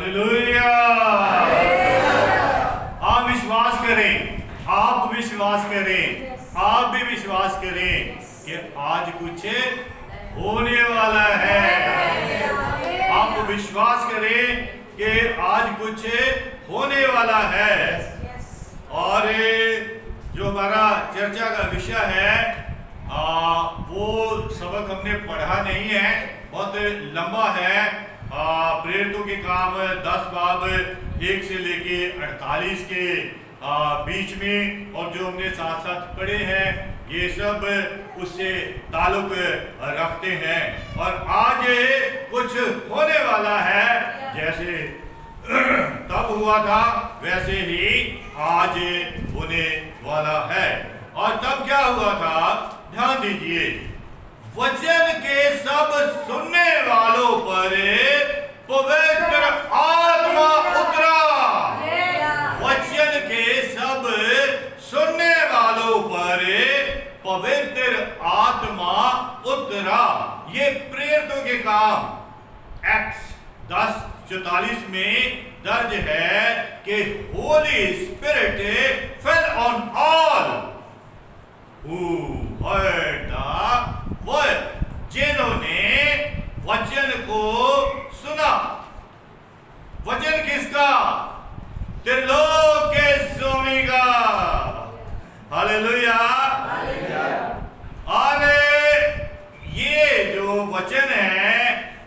Hallelujah. आप विश्वास करें, आप विश्वास करें, आप भी विश्वास करें कि आज कुछ होने वाला है। आप विश्वास करें कि आज कुछ होने वाला है। और जो हमारा चर्चा का विषय है वो सबक हमने पढ़ा नहीं है, बहुत लंबा है। प्रेरितों के काम 10 बाब 1 से लेके 48 के बीच में, और जो हमने साथ साथ पढ़े हैं ये सब उससे ताल्लुक रखते हैं। और आज कुछ होने वाला है, जैसे तब हुआ था वैसे ही आज होने वाला है। और तब क्या हुआ था, ध्यान दीजिए, वचन के सब सुनने वालों पर पवित्र आत्मा उतरा। वचन के सब सुनने वालों पर पवित्र आत्मा उतरा। ये प्रेरितों के काम एक्ट्स 10:44 में दर्ज है कि Holy spirit fail on all who heard the word, जिन्होंने वचन को सुना। वचन किसका? त्रिलोक के स्वामी का। हालेलुया। और ये जो वचन है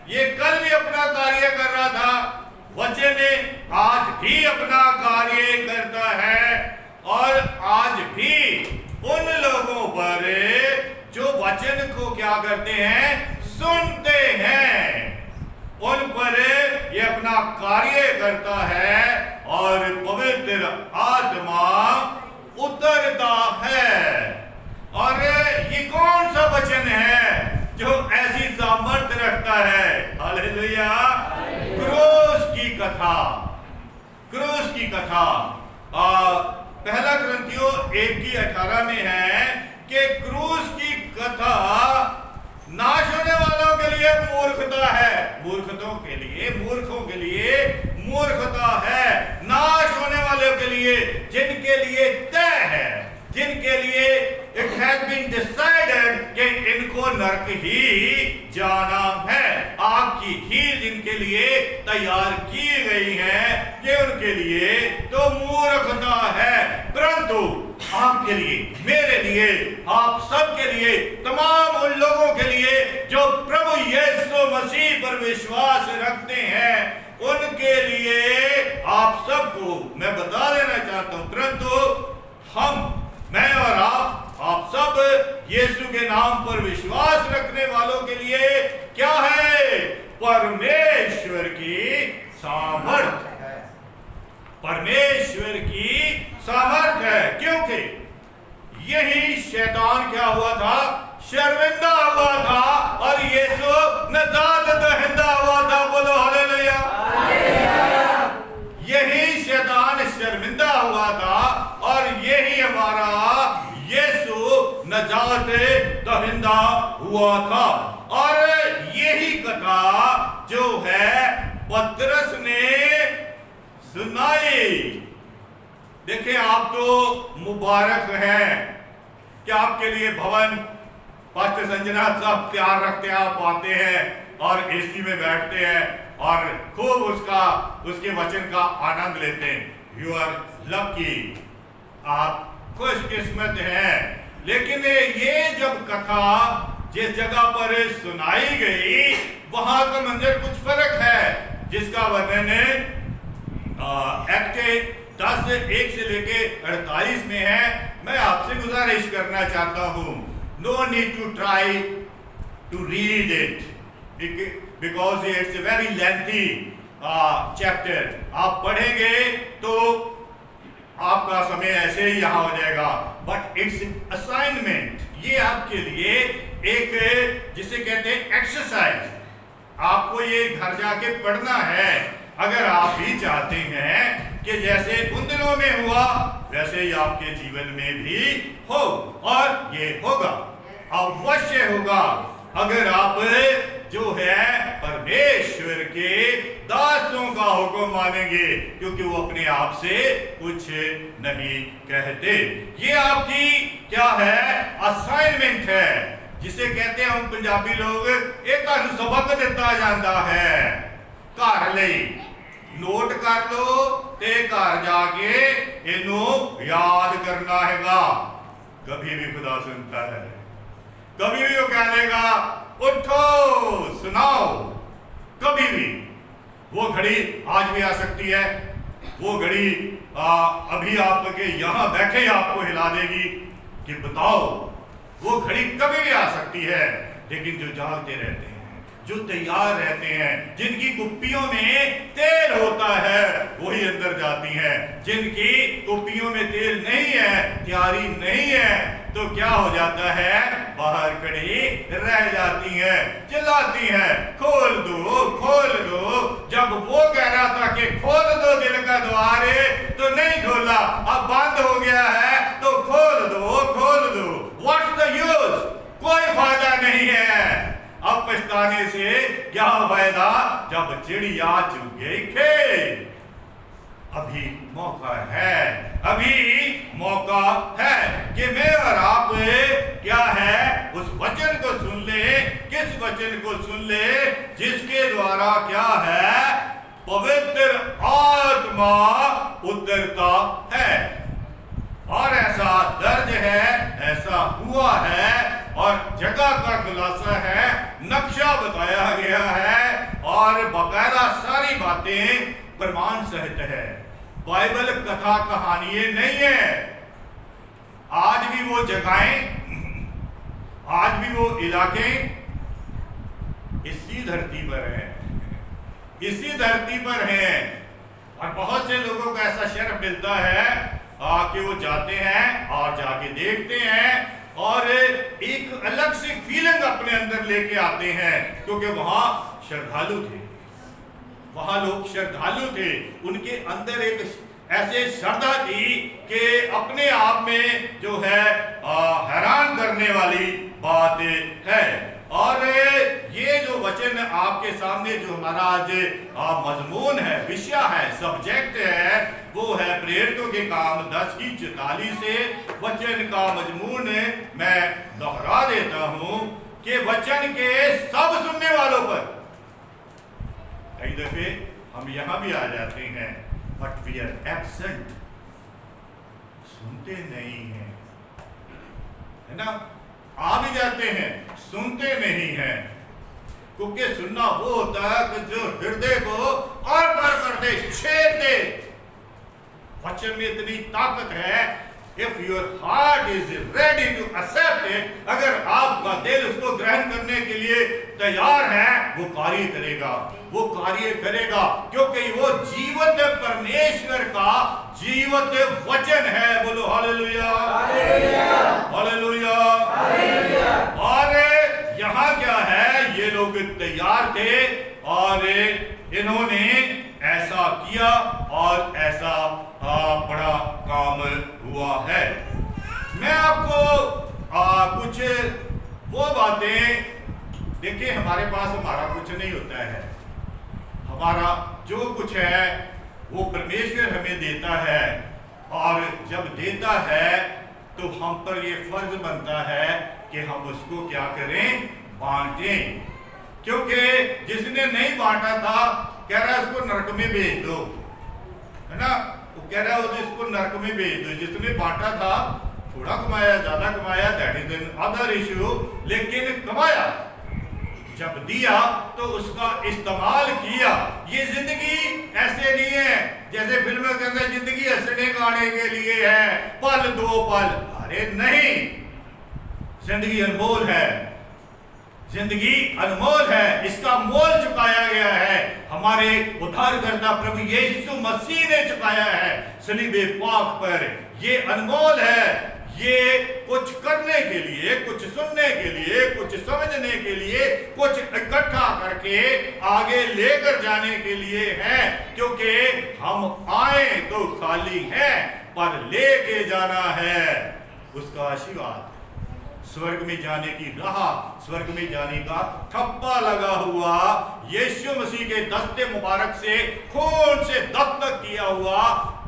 ये कल भी अपना कार्य कर रहा था, वचन आज भी अपना कार्य करता है। और आज भी उन लोगों पर जो वचन को क्या करते हैं, सुनते हैं, उन पर ये अपना कार्य करता है और पवित्र आत्मा उतरता है। और ये कौन सा वचन है जो ऐसी सामर्थ्य रखता है? हालेलुया। क्रूस की कथा, क्रूस की कथा। पहला कुरिन्थियों 1:18 में है कि क्रूस की कथा नाश होने वालों के लिए मूर्खता है, मूर्खों के लिए, मूर्खों के लिए मूर्खता है, नाश होने वालों के लिए, जिनके लिए तय है, जिनके लिए इट हैज बीन डिसाइडेड कि इनको नरक ही जाना है, आग की हील जिनके लिए तैयार की गई है, ये उनके लिए तो मूर्खता है। परंतु आपके लिए, मेरे लिए, आप सब के लिए, तमाम उन लोगों के लिए जो प्रभु यीशु मसीह पर विश्वास रखते हैं, उनके लिए आप सबको मैं बता देना चाहता हूं। परंतु हम, मैं और आप सब यीशु के नाम पर विश्वास रखने वालों के लिए क्या है? परमेश्वर की सामर्थ है, परमेश्वर की सामर्थ है। क्योंकि यही शैतान क्या हुआ था? शर्मिंदा हुआ था, और यीशु नजात दहिंदा हुआ था। बोलो हालेलुया। यही शैतान शर्मिंदा हुआ था, और यही हमारा यीशु नजात दहिंदा हुआ था। और यही कथा जो है पतरस ने सुनाई। देखिए, आप तो मुबारक हैं कि आपके लिए भवन पास्टर संजना साहब तैयार रखते हैं, आप आते हैं और एसी में बैठते हैं और खूब उसके वचन का आनंद लेते हैं। यू आर लकी, आप खुशकिस्मत हैं। लेकिन ये जब कथा जिस जगह पर सुनाई गई, वहां का मंजर कुछ फर्क है, जिसका वर्णन एक्ट 10:1 से लेके 48 में है। मैं आपसे गुजारिश करना चाहता हूं, no need to try to read it because it's a very lengthy chapter. आप पढ़ेंगे तो आपका समय ऐसे ही यहां हो जाएगा, बट इट्स असाइनमेंट, ये आपके लिए एक जिसे कहते हैं एक्सरसाइज। आपको ये घर जाके पढ़ना है, अगर आप भी चाहते हैं कि जैसे उन दिनों में हुआ वैसे ही आपके जीवन में भी हो, और ये होगा, अवश्य होगा, अगर आप जो है परमेश्वर के दासों का हुक्म मानेंगे, क्योंकि वो अपने आप से कुछ नहीं कहते। ये आपकी क्या है? असाइनमेंट है, जिसे कहते हैं हम पंजाबी लोग, एक सबक दिता जाता है। घर ले नोट कर लो ते घर जाके इनू याद करना हैगा। कभी भी खुदा सुनता है, कभी भी वो कह देगा उठो सुनाओ। कभी भी वो घड़ी आज भी आ सकती है, वो घड़ी अभी आपके यहां बैठे आपको हिला देगी कि बताओ। वो घड़ी कभी भी आ सकती है, लेकिन जो जागते रहते हैं, जो तैयार रहते हैं, जिनकी कुप्पियों में तेल होता है, वही अंदर जाती हैं। जिनकी कुप्पियों में तेल नहीं है, तैयारी नहीं है, तो क्या हो जाता है? बाहर खड़ी रह जाती हैं, चिल्लाती हैं खोल दो खोल दो। जब वो कह रहा था कि खोल दो दिल का द्वार, तो नहीं खोला, अब बंद हो गया है, तो खोल दो खोल दो। What's the use? कोई फायदा नहीं है। अब पछताने से क्या फायदा जब चिड़िया चुग गई खेत। अभी मौका है, अभी मौका है कि मैं और आप क्या है उस वचन को सुन ले। किस वचन को सुन ले? जिसके द्वारा क्या है पवित्र आत्मा उतरता है। और ऐसा दर्ज है, ऐसा हुआ है, और जगह का खुलासा है, नक्शा बताया गया है, और बाकायदा सारी बातें प्रमाण सहित है। बाइबल कथा कहानी नहीं है। आज भी वो जगहें, आज भी वो इलाके इसी धरती पर हैं, इसी धरती पर हैं। और बहुत से लोगों को ऐसा शर्फ मिलता है कि वो जाते हैं और जाके देखते हैं और एक अलग सी फीलिंग अपने अंदर लेके आते हैं, क्योंकि वहां श्रद्धालु थे, वहां लोग श्रद्धालु थे। उनके अंदर एक ऐसे श्रद्धा थी कि अपने आप में जो है हैरान करने वाली बात है। और ये जो वचन आपके सामने जो हमारा आज मजमून है, विषय है, सब्जेक्ट है, वो है प्रेरितों के काम 10:44 से। वचन का मजमून मैं दोहरा देता हूं कि वचन के सब सुनने वालों पर। कई दफे हम यहां भी आ जाते हैं, बट वी आर एब्सेंट, सुनते नहीं हैं, है ना? आ भी जाते हैं, सुनते नहीं हैं। क्योंकि सुनना वो होता है कि जो हृदय को और पार कर दे, छेद दे। वचन में इतनी ताकत है। If your heart is ready to accept it, अगर आपका दिल उसको ग्रहण करने के लिए तैयार है, वो कार्य करेगा, वो कार्य करेगा, क्योंकि वो जीवत परमेश्वर का जीवत वचन है। बोलो हालेलुया, हालेलुया। और यहाँ क्या है, ये लोग तैयार थे और इन्होंने ऐसा किया और ऐसा बड़ा काम हुआ है। मैं आपको कुछ वो बातें, देखिए हमारे पास हमारा कुछ नहीं होता है, हमारा जो कुछ है वो परमेश्वर हमें देता है। और जब देता है तो हम पर ये फर्ज बनता है कि हम उसको क्या करें, बांटें। क्योंकि जिसने नहीं बांटा था कह रहा है उसको नरक में भेज दो, है ना? वो कह रहा है इसको नरक में भेज दो। जिसने बांटा था, थोड़ा कमाया ज्यादा कमाया, that is an other issue, लेकिन कमाया, जब दिया तो उसका इस्तेमाल किया। ये जिंदगी ऐसे नहीं है जैसे फिल्मों के अंदर जिंदगी हंसने गाने के लिए है, पल दो पल। अरे नहीं, जिंदगी अनमोल है, जिंदगी अनमोल है, इसका मोल चुकाया गया है। हमारे उद्धारकर्ता प्रभु यीशु मसीह ने चुकाया है सलीबे पाक पर। ये अनमोल है। ये कुछ करने के लिए, कुछ सुनने के लिए, कुछ समझने के लिए, कुछ इकट्ठा करके आगे लेकर जाने के लिए है। क्योंकि हम आए तो खाली हैं, पर लेके जाना है उसका आशीर्वाद। स्वर्ग में जाने की राह, स्वर्ग में जाने का ठप्पा लगा हुआ, यीशु मसीह के दस्ते मुबारक से खून से दस्तक किया हुआ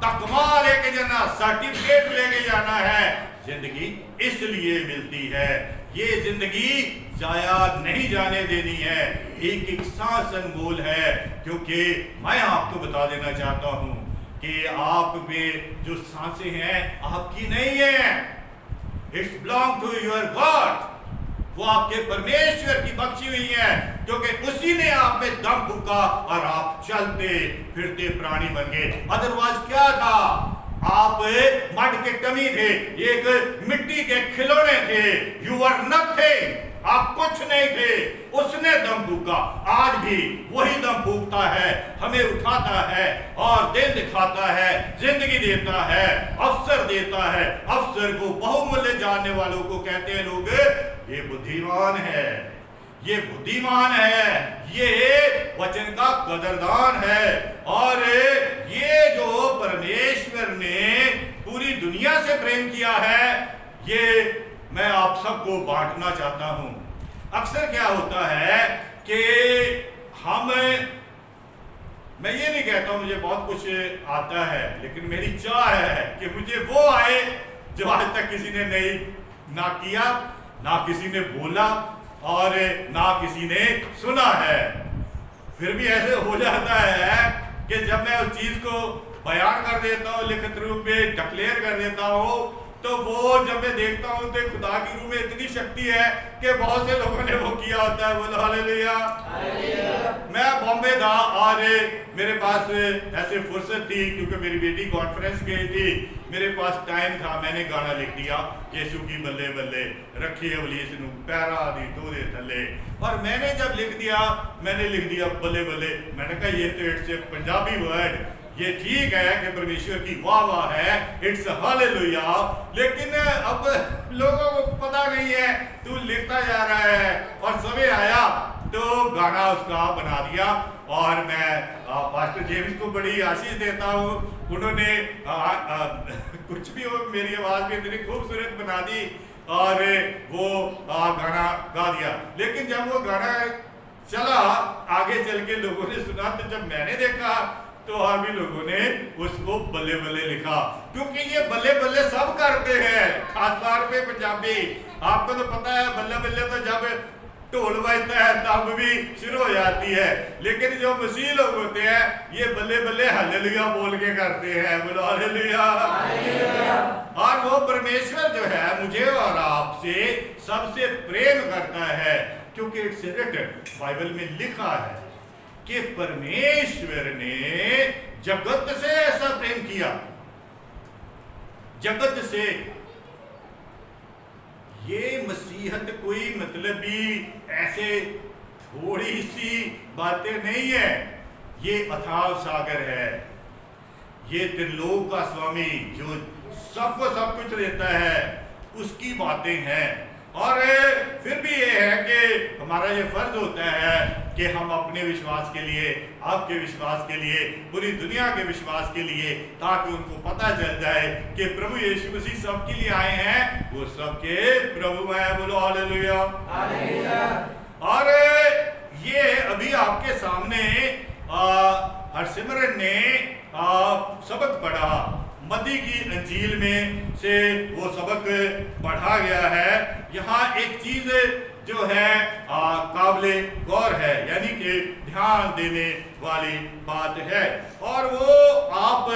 तकमा लेके जाना, सर्टिफिकेट लेके जाना है। जिंदगी इसलिए मिलती है, ये जिंदगी जाया नहीं जाने देनी है, एक एक सांस अनमोल है। क्योंकि मैं आपको बता देना चाहता हूं कि आप में जो सांसें हैं आपकी नहीं है, it's belong to your God, वो आपके परमेश्वर की बख्शी हुई है, क्योंकि उसी ने आप में दम फूका और आप चलते फिरते प्राणी बन गए। अदरवाइज क्या था, आप मड के टमी थे, एक मिट्टी के खिलौने थे, यू वर नथिंग, आप कुछ नहीं थे। उसने दम फूका, आज भी वही दम फूकता है, हमें उठाता है और दिन दिखाता है, जिंदगी देता है, अवसर देता है। अवसर को बहुमूल्य जानने वालों को कहते हैं लोग, ये बुद्धिमान है, ये बुद्धिमान है, ये वचन का कदरदान है। और ये जो परमेश्वर ने पूरी दुनिया से प्रेम किया है, ये मैं आप सबको बांटना चाहता हूं। अक्सर क्या होता है कि मैं ये नहीं कहता मुझे बहुत कुछ आता है, लेकिन मेरी चाह है कि मुझे वो आए जो आज तक किसी ने नहीं ना किया, ना किसी ने बोला और ना किसी ने सुना है। फिर भी ऐसे हो जाता है कि जब मैं उस चीज को बयान कर देता हूँ, लिखित रूप में डिक्लेयर कर देता हूँ, तो वो जब मैं देखता हूँ तो खुदा की रूह में इतनी शक्ति है कि बहुत से लोगों ने वो किया होता है। बोलो हालेलुया। मैं बॉम्बे था और मेरे पास ऐसे फुर्सत थी, क्योंकि मेरी बेटी कॉन्फ्रेंस गई थी, मेरे पास टाइम था, मैंने गाना लिख दिया, यीशु की बल्ले बल्ले रखी अवलीस नू पैरा दी तोरे थले। और मैंने जब लिख दिया, मैंने लिख दिया बल्ले बल्ले, मैंने कहा ये तो इट्स ए पंजाबी वर्ड, ये ठीक है कि परमेश्वर की वाह वाह है, इट्स हालेलुया, लेकिन अब लोगों को पता नहीं है, तू लिखता जा रहा है। और समय आया तो गाना उसका बना दिया, और मैं पास्टर जेम्स को बड़ी आशीष देता हूँ, उन्होंने कुछ भी हो मेरी आवाज में इतनी खूबसूरत बना दी और वो गाना गा दिया। लेकिन जब वो गाना चला, आगे चल के लोगों ने सुना, तो जब मैंने देखा तो और भी लोगों ने उसको बल्ले बल्ले लिखा, क्योंकि ये बल्ले बल्ले सब करते हैं, खासतौर पे पंजाबी। आपको तो पता है बल्ले बल्ले तो जब ढोल बजता है तब भी शुरू हो जाती है, लेकिन जो मसीह लोग होते हैं ये बल्ले बल्ले हालेलुया बोल के करते हैं। बोलो हालेलुया। और वो परमेश्वर जो है मुझे और आपसे सबसे प्रेम करता है, क्योंकि इट्स रिटन, बाइबल में लिखा है कि परमेश्वर ने जगत से ऐसा प्रेम किया, जगत से। ये मसीहत कोई मतलबी ऐसे थोड़ी सी बातें नहीं है, ये अथाह सागर है, ये त्रिलोक का स्वामी जो सबको सब कुछ देता है, उसकी बातें हैं। और फिर भी ये है कि हमारा ये फर्ज होता है कि हम अपने विश्वास के लिए, आपके विश्वास के लिए, पूरी दुनिया के विश्वास के लिए, ताकि उनको पता चल जाए कि प्रभु यीशु मसीह सबके लिए आए हैं, वो सबके प्रभु हैं। बोलो हालेलुया। और ये अभी आपके सामने हरसिमरन ने सबक पढ़ा, मत्ती की अंजील में से वो सबक पढ़ा गया है। यहाँ एक चीज जो है काबिले गौर है, यानी कि ध्यान देने वाली बात है, और वो आप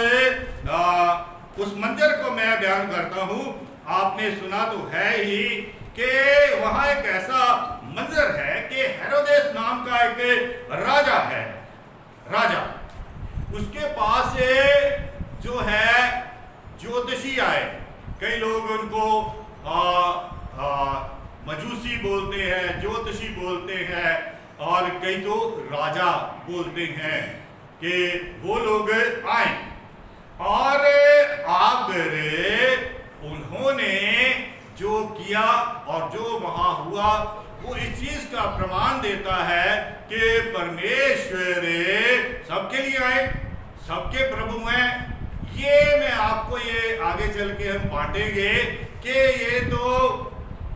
उस मंजर को मैं बयान करता हूँ। आपने सुना तो है ही कि वहाँ एक ऐसा मंजर है कि हेरोदेस नाम का एक राजा है, राजा, उसके पास जो है ज्योतिषी आए, कई लोग उनको मजूसी बोलते हैं, ज्योतिषी बोलते हैं, और कई तो राजा बोलते हैं, कि वो लोग आए और आकर उन्होंने जो किया और जो वहां हुआ, वो इस चीज का प्रमाण देता है कि परमेश्वर सबके लिए आए, सबके प्रभु हैं। ये मैं आपको ये आगे चल के हम बांटेंगे कि ये तो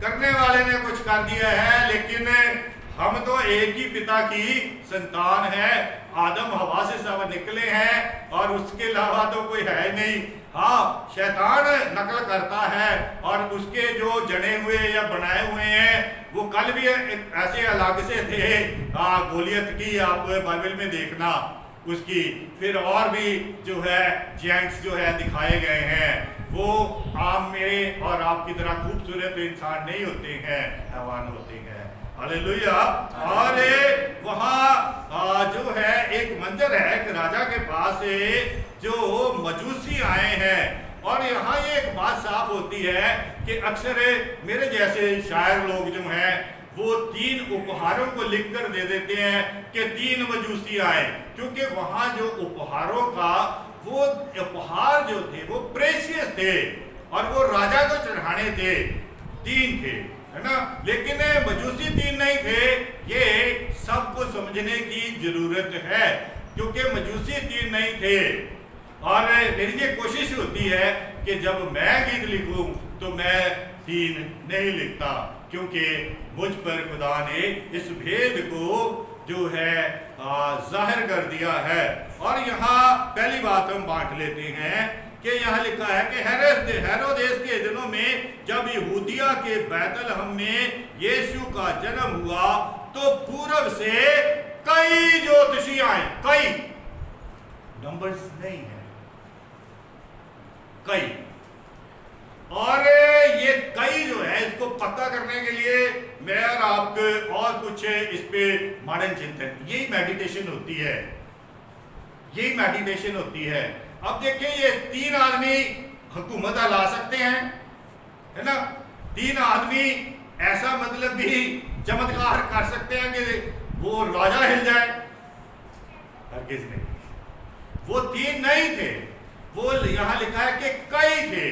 करने वाले ने कुछ कर दिया है, लेकिन हम तो एक ही पिता की संतान है। आदम हवा से सब निकले हैं और उसके अलावा तो कोई है नहीं। हाँ, शैतान नकल करता है और उसके जो जने हुए या बनाए हुए हैं वो कल भी ऐसे अलग से थे। गोलियत की आप बाइबल में देखना उसकी, फिर और भी जो है जेंट्स जो है दिखाए गए हैं, वो आप मेरे और आपकी तरह खूबसूरत इंसान नहीं होते हैं, हैवान होते हैं। हालेलुया। और वहाँ जो है एक मंजर है, एक राजा के पास जो मजूसी आए हैं, और यहाँ ये एक बात साफ होती है कि अक्सर मेरे जैसे शायर लोग जो हैं वो 3 उपहारों को लिखकर दे देते हैं कि 3 मजूसी आए, क्योंकि वहाँ जो उपहारों का वो उपहार जो थे वो प्रेशियस थे और वो राजा को चढ़ाने थे। 3 थे, है ना। लेकिन मजूसी 3 नहीं थे। ये सबको समझने की जरूरत है, क्योंकि मजूसी 3 नहीं थे। और मेरी ये कोशिश होती है कि जब मैं गीत लिखूं तो मैं 3 नहीं लिखता, क्योंकि मुझ पर खुदा ने इस भेद को जो है जाहिर कर दिया है। और यहाँ पहली बात हम बांट लेते हैं कि यहाँ लिखा है कि हेरोदेस के दिनों में जब यहूदिया के बैतलहम में यीशु का जन्म हुआ तो पूर्व से कई ज्योतिषी आए। कई, नंबर्स नहीं है, कई। और ये कई जो है इसको पक्का करने के लिए मैं और आपको और कुछ इस पे मॉडर्न चिंतन, यही मेडिटेशन होती है, यही मेडिटेशन होती है। अब देखिए, ये 3 आदमी हुकूमत ला सकते हैं, है ना। 3 आदमी ऐसा मतलब भी चमत्कार कर सकते हैं कि वो राजा हिल जाए, हरगिज़ नहीं। वो 3 नहीं थे, वो यहां लिखा है कि कई थे।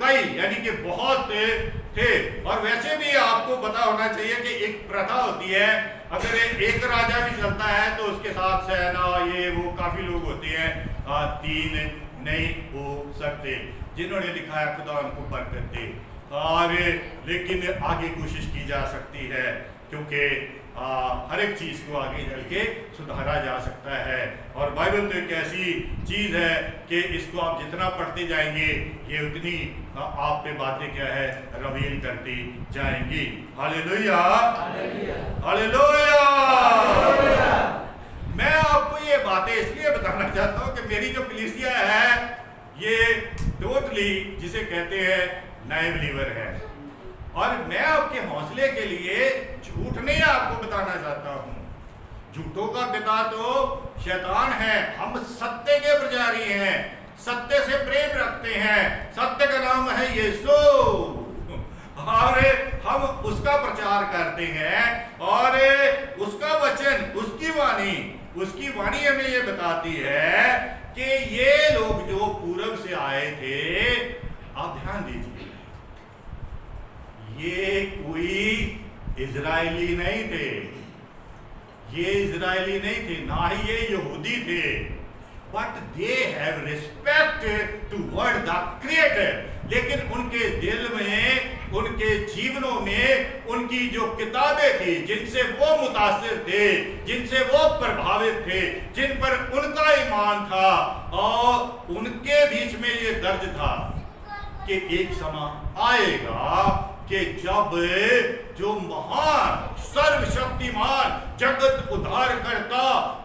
कई यानी कि बहुत थे। और वैसे भी आपको पता होना चाहिए कि एक प्रथा होती है, अगर एक राजा भी चलता है तो उसके साथ सेना ये वो काफी लोग होते हैं। 3 नहीं हो सकते। जिन्होंने लिखा है खुदा उनको बरकत दे। और लेकिन आगे कोशिश की जा सकती है, क्योंकि हर एक चीज को आगे चल के सुधारा जा सकता है। और बाइबल तो एक ऐसी चीज है कि इसको आप जितना पढ़ते जाएंगे ये उतनी आप पे बातें क्या है रिवील करती जाएंगी। Hallelujah, hallelujah. मैं आपको ये बातें इसलिए बताना चाहता हूँ कि मेरी जो कलीसिया है ये टोटली जिसे कहते हैं नए बिलीवर है, और मैं आपके हौसले के लिए झूठ नहीं आपको बताना चाहता हूं। झूठों का पिता तो शैतान है। हम सत्य के प्रचारी हैं, सत्य से प्रेम रखते हैं। सत्य का नाम है यीशु, और हम उसका प्रचार करते हैं। और उसका वचन, उसकी वाणी हमें ये बताती है कि ये लोग जो पूरब से आए थे, आप ध्यान दीजिए, ये कोई इजरायली नहीं थे, ये इजरायली नहीं थे, ना ही ये यहूदी थे, but they have respect toward the creator. लेकिन उनके दिल में, उनके जीवनों में उनकी जो किताबें थी जिनसे वो मुतासिर थे, जिनसे वो प्रभावित थे, जिन पर उनका ईमान था, और उनके बीच में ये दर्ज था कि एक समय आएगा कि जब जो महान सर्वशक्तिमान जगत उद्धार करता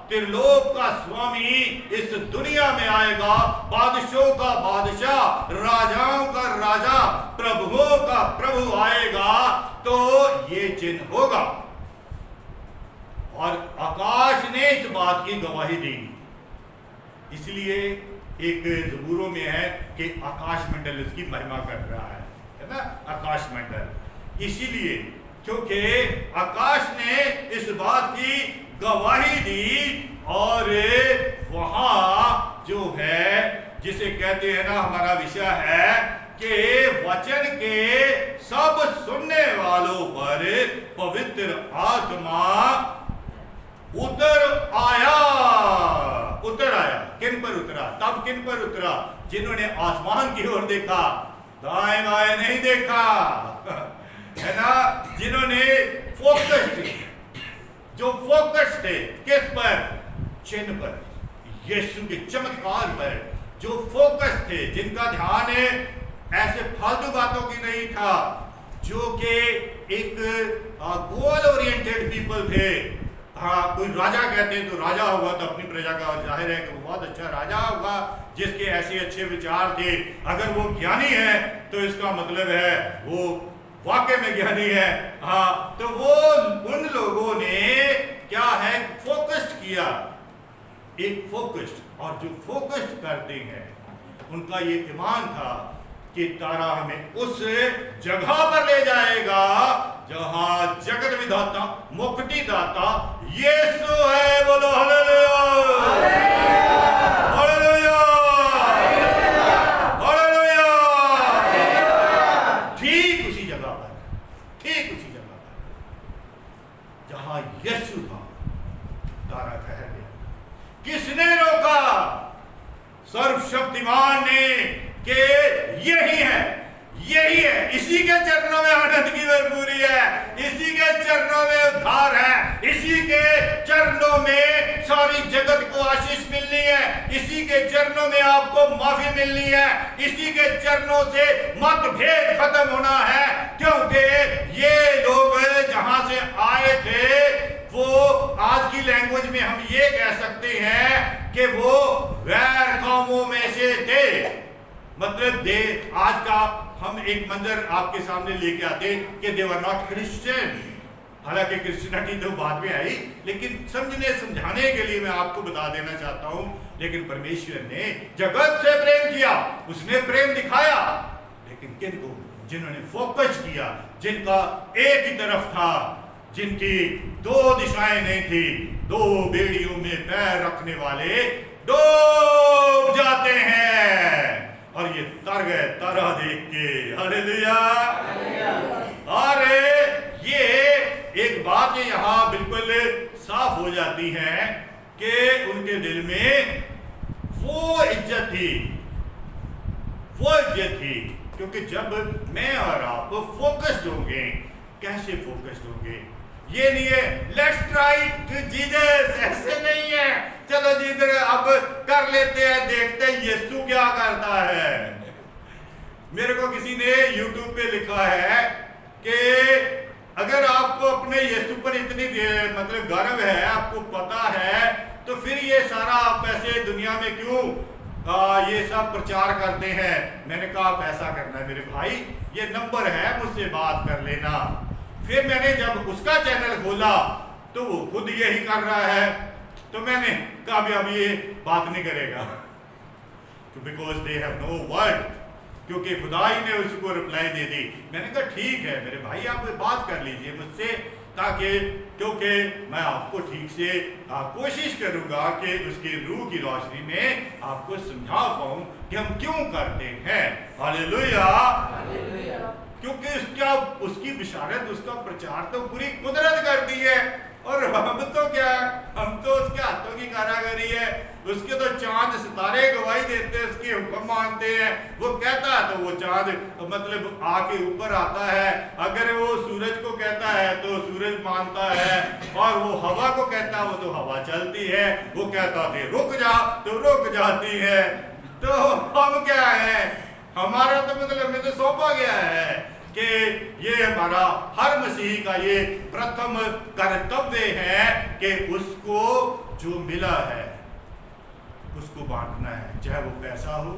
त्रिलोक का स्वामी इस दुनिया में आएगा, बादशाहों का बादशाह, राजाओं का राजा, प्रभुओं का प्रभु आएगा, तो ये चिन्ह होगा। और आकाश ने इस बात की गवाही दी। इसलिए एक ज़बूरों में है कि आकाश मंडल उसकी महिमा कर रहा है ना, आकाश मंडल। इसीलिए क्योंकि आकाश ने इस बात की गवाही दी, और वहां जो है जिसे कहते हैं ना, हमारा विषय है कि वचन के सब सुनने वालों पर पवित्र आत्मा उतर आया। किन पर उतरा? तब किन पर उतरा? जिन्होंने आसमान की ओर देखा, दाएं बाएं नहीं देखा। है ना, जिन्होंने फोकस थे, जो फोकस थे किस पर? चिन्ह पर, यीशु के चमत्कार पर, जो फोकस थे, जिनका ध्यान ऐसे फालतू बातों की नहीं था, जो कि एक गोल ओरिएंटेड पीपल थे। हाँ, कोई राजा कहते हैं तो राजा होगा तो अपनी प्रजा का जाहिर है कि वो बहुत अच्छा राजा होगा जिसके ऐसे अच्छे विचार थे। अगर वो ज्ञानी है तो इसका मतलब है वो वाकई में ज्ञानी है। हाँ, तो वो उन लोगों ने क्या है, फोकस्ड किया, एक फोकस्ड, और जो फोकस्ड करते हैं उनका ये ईमान था कि तारा हमें उस जगह पर ले जाएगा जहां जगत विधाता, मुक्ति दाता यीशु है। बोलो हालेलुया, हालेलुया, हालेलुया। ठीक उसी जगह पर, ठीक उसी जगह पर जहां यीशु था, तारा ठहर गया। किसने रोका? सर्वशक्तिमान ने, कि यही है, यही है, इसी के चरणों में आनंद की भरपूरी है, इसी के चरणों में उद्धार है, इसी के चरणों में सारी जगत को आशीष मिलनी है, इसी के चरणों में आपको माफी मिलनी है, इसी के चरणों से मतभेद खत्म होना है। क्योंकि ये लोग जहां से आए थे वो, आज की लैंग्वेज में हम ये कह सकते हैं कि वो गैर कौमों में से थे। मतलब आज का हम एक मंजर आपके सामने लेके आते कि दे वर नॉट क्रिश्चियन। हालांकि क्रिश्चियनिटी तो बाद में आई, लेकिन समझने समझाने के लिए मैं आपको बता देना चाहता हूं। लेकिन परमेश्वर ने जगत से प्रेम किया, उसने प्रेम दिखाया, लेकिन किनको? जिन्होंने फोकस किया, जिनका एक ही तरफ था, जिनकी दो दिशाएं नहीं थी। दो बेड़ियों में पैर रखने वाले डूब जाते हैं, और ये तर गए तारा देख के। हालेलुया। और ये एक बात यहाँ बिल्कुल साफ हो जाती है कि उनके दिल में वो इज्जत थी, वो इज्जत थी। क्योंकि जब मैं और आप फोकस्ड होंगे, कैसे फोकस्ड होंगे? ये नहीं है लेट्स ट्राई टू जीसस, ऐसे नहीं है चलो जी इधर अब कर लेते हैं, देखते हैं यीशु क्या करता है। मेरे को किसी ने YouTube पे लिखा है कि अगर आपको अपने यीशु पर इतनी मतलब गर्व है, आपको पता है, तो फिर ये सारा आप ऐसे दुनिया में क्यों ये सब प्रचार करते हैं? मैंने कहा आप ऐसा करना है मेरे भाई, ये नंबर है, मुझसे बात कर लेना। फिर मैंने जब उसका चैनल खोला तो वो खुद यही कर रहा है, तो मैंने कहा भी अब ये बात नहीं करेगा, because they have no word, क्योंकि खुदा ही ने उसको रिप्लाई दे दी। मैंने कहा ठीक है मेरे भाई, आप बात कर लीजिए मुझसे, ताकि क्योंकि मैं आपको ठीक से कोशिश करूंगा कि उसकी रूह की रोशनी में आपको समझा पाऊं कि हम क्यों करते हैं। हालेलुया। क्योंकि उसकी बिशारत, उसका प्रचार तो पूरी कुदरत करती है, और हम तो क्या, हम तो उसके हाथों की कारागरी है। उसके तो चांद सितारे गवाही देते हैं, उसके हुक्म मानते हैं। वो कहता है तो वो चांद मतलब आके ऊपर आता है, अगर वो सूरज को कहता है तो सूरज मानता है, और वो हवा को कहता है वो तो हवा चलती है, वो कहता है रुक जा तो रुक जाती है। तो हम क्या है, हमारा तो मतलब हमें तो सौंपा गया है कि ये हमारा हर मसीही का ये प्रथम कर्तव्य है कि उसको जो मिला है उसको बांटना है, चाहे वो पैसा हो,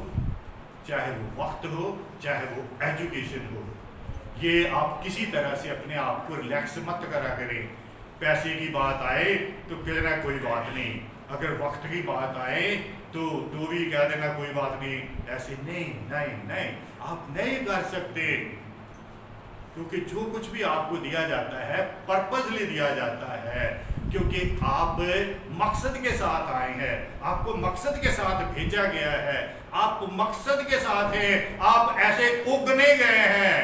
चाहे वो वक्त हो, चाहे वो एजुकेशन हो। ये आप किसी तरह से अपने आप को रिलैक्स मत करा करें। पैसे की बात आए तो कहना कोई बात नहीं, अगर वक्त की बात आए तो भी कह देना कोई बात नहीं। ऐसे नहीं नहीं नहीं, आप नहीं कर सकते, क्योंकि जो कुछ भी आपको दिया जाता है पर्पसली दिया जाता है, क्योंकि आप मकसद के साथ आए हैं, आपको मकसद के साथ भेजा गया है, आप मकसद के साथ हैं, आप ऐसे उगने गए हैं,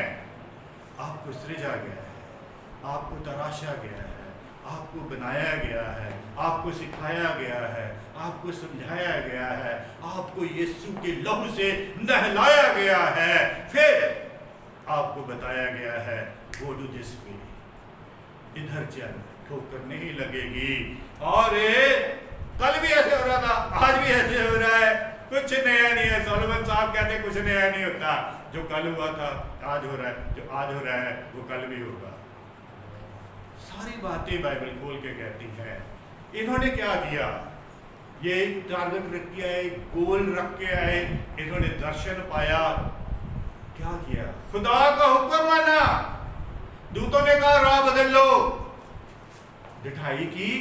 आपको सृजा गया है, आपको तराशा गया है, आपको बनाया गया है, आपको सिखाया गया है, आपको समझाया गया है, आपको यीशु के लहू से नहलाया गया है। फिर आपको बताया गया है गो टू दिस वे, इधर चल, ठोकर नहीं लगेगी। और कल भी ऐसे हो रहा था, आज भी ऐसे हो रहा है, कुछ नया नहीं है। सोलोमन साहब कहते हैं कुछ नया नहीं होता, जो कल हुआ था आज हो रहा है, जो आज हो रहा है वो कल भी होगा। सारी बातें बाइबल खोल के कहती है। इन्होंने क्या किया, ये टारगेट रख के आए, गोल रख के आए, इन्होंने दर्शन पाया, क्या किया, खुदा का हुक्म माना, दूतों ने कहा राह बदल लो, ढिठाई की।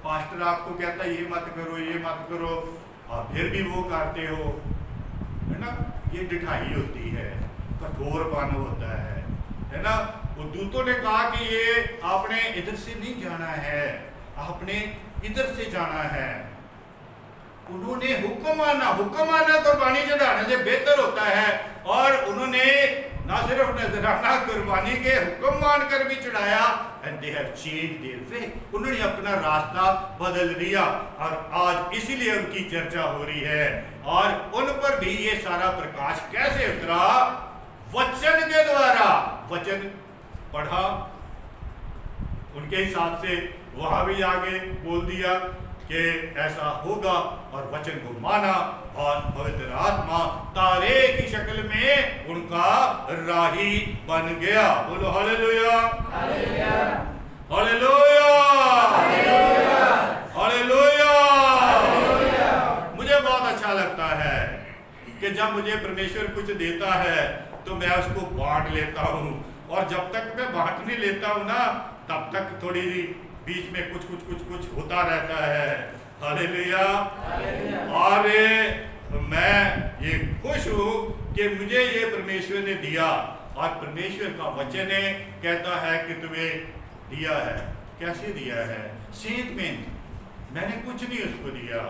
पास्टर आपको कहता है ये मत करो, ये मत करो, और फिर भी वो करते हो, है ना, ये ढिठाई होती है, कठोरपन होता है ना। वो दूतों ने कहा कि ये आपने इधर से नहीं जाना है, आपने इधर से जाना है। उन्होंने हुक्म माना कुर्बानी चढ़ाने से बेहतर होता है। और उन्होंने ना सिर्फ नजराना कुर्बानी के हुक्म मानकर भी चढ़ाया, and they have changed their way, उन्होंने अपना रास्ता बदल दिया। और आज इसीलिए उनकी चर्चा हो रही है। और उन पर भी ये सारा प्रकाश कैसे उतरा, वचन के द्वारा। वचन पढ़ा, उनके हिसाब से वहां भी आगे बोल दिया कि ऐसा होगा, और वचन को माना, और पवित्र आत्मा तारे की शक्ल में उनका राही बन गया। बोलो हालेलुया, हालेलुया, हालेलुया, हालेलुया। मुझे बहुत अच्छा लगता है कि जब मुझे परमेश्वर कुछ देता है तो मैं उसको बांट लेता हूँ, और जब तक मैं बांट नहीं लेता हूँ ना, तब तक थोड़ी बीच में कुछ होता रहता है। हालेलुया। और मैं ये खुश हूँ कि मुझे ये परमेश्वर ने दिया, और परमेश्वर का वचन कहता है कि तुम्हें दिया है। कैसे दिया है? सेंट में मैंने कुछ नहीं उसको दिया,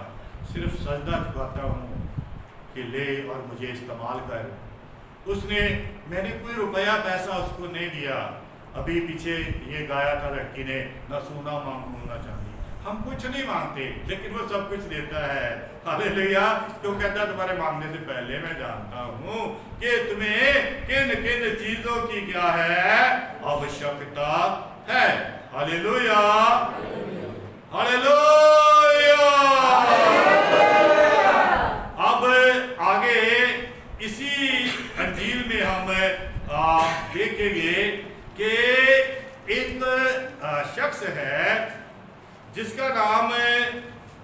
सिर्फ सजदा झुकाता हूँ कि ले और मुझे इस्तेमाल कर। उसने, मैंने कोई रुपया पैसा उसको नहीं दिया। अभी पीछे ये गाया था लड़की ने, ना सोना मांगू ना चांदी। हम कुछ नहीं मांगते, लेकिन वो सब कुछ देता है। हालेलुया। तो कहता है तुम्हारे मांगने से पहले मैं जानता हूँ कि तुम्हें किन किन चीजों की क्या है आवश्यकता है। Hallelujah, hallelujah. अब आगे इसी अंजील में हम देखेंगे कि एक शख्स है जिसका नाम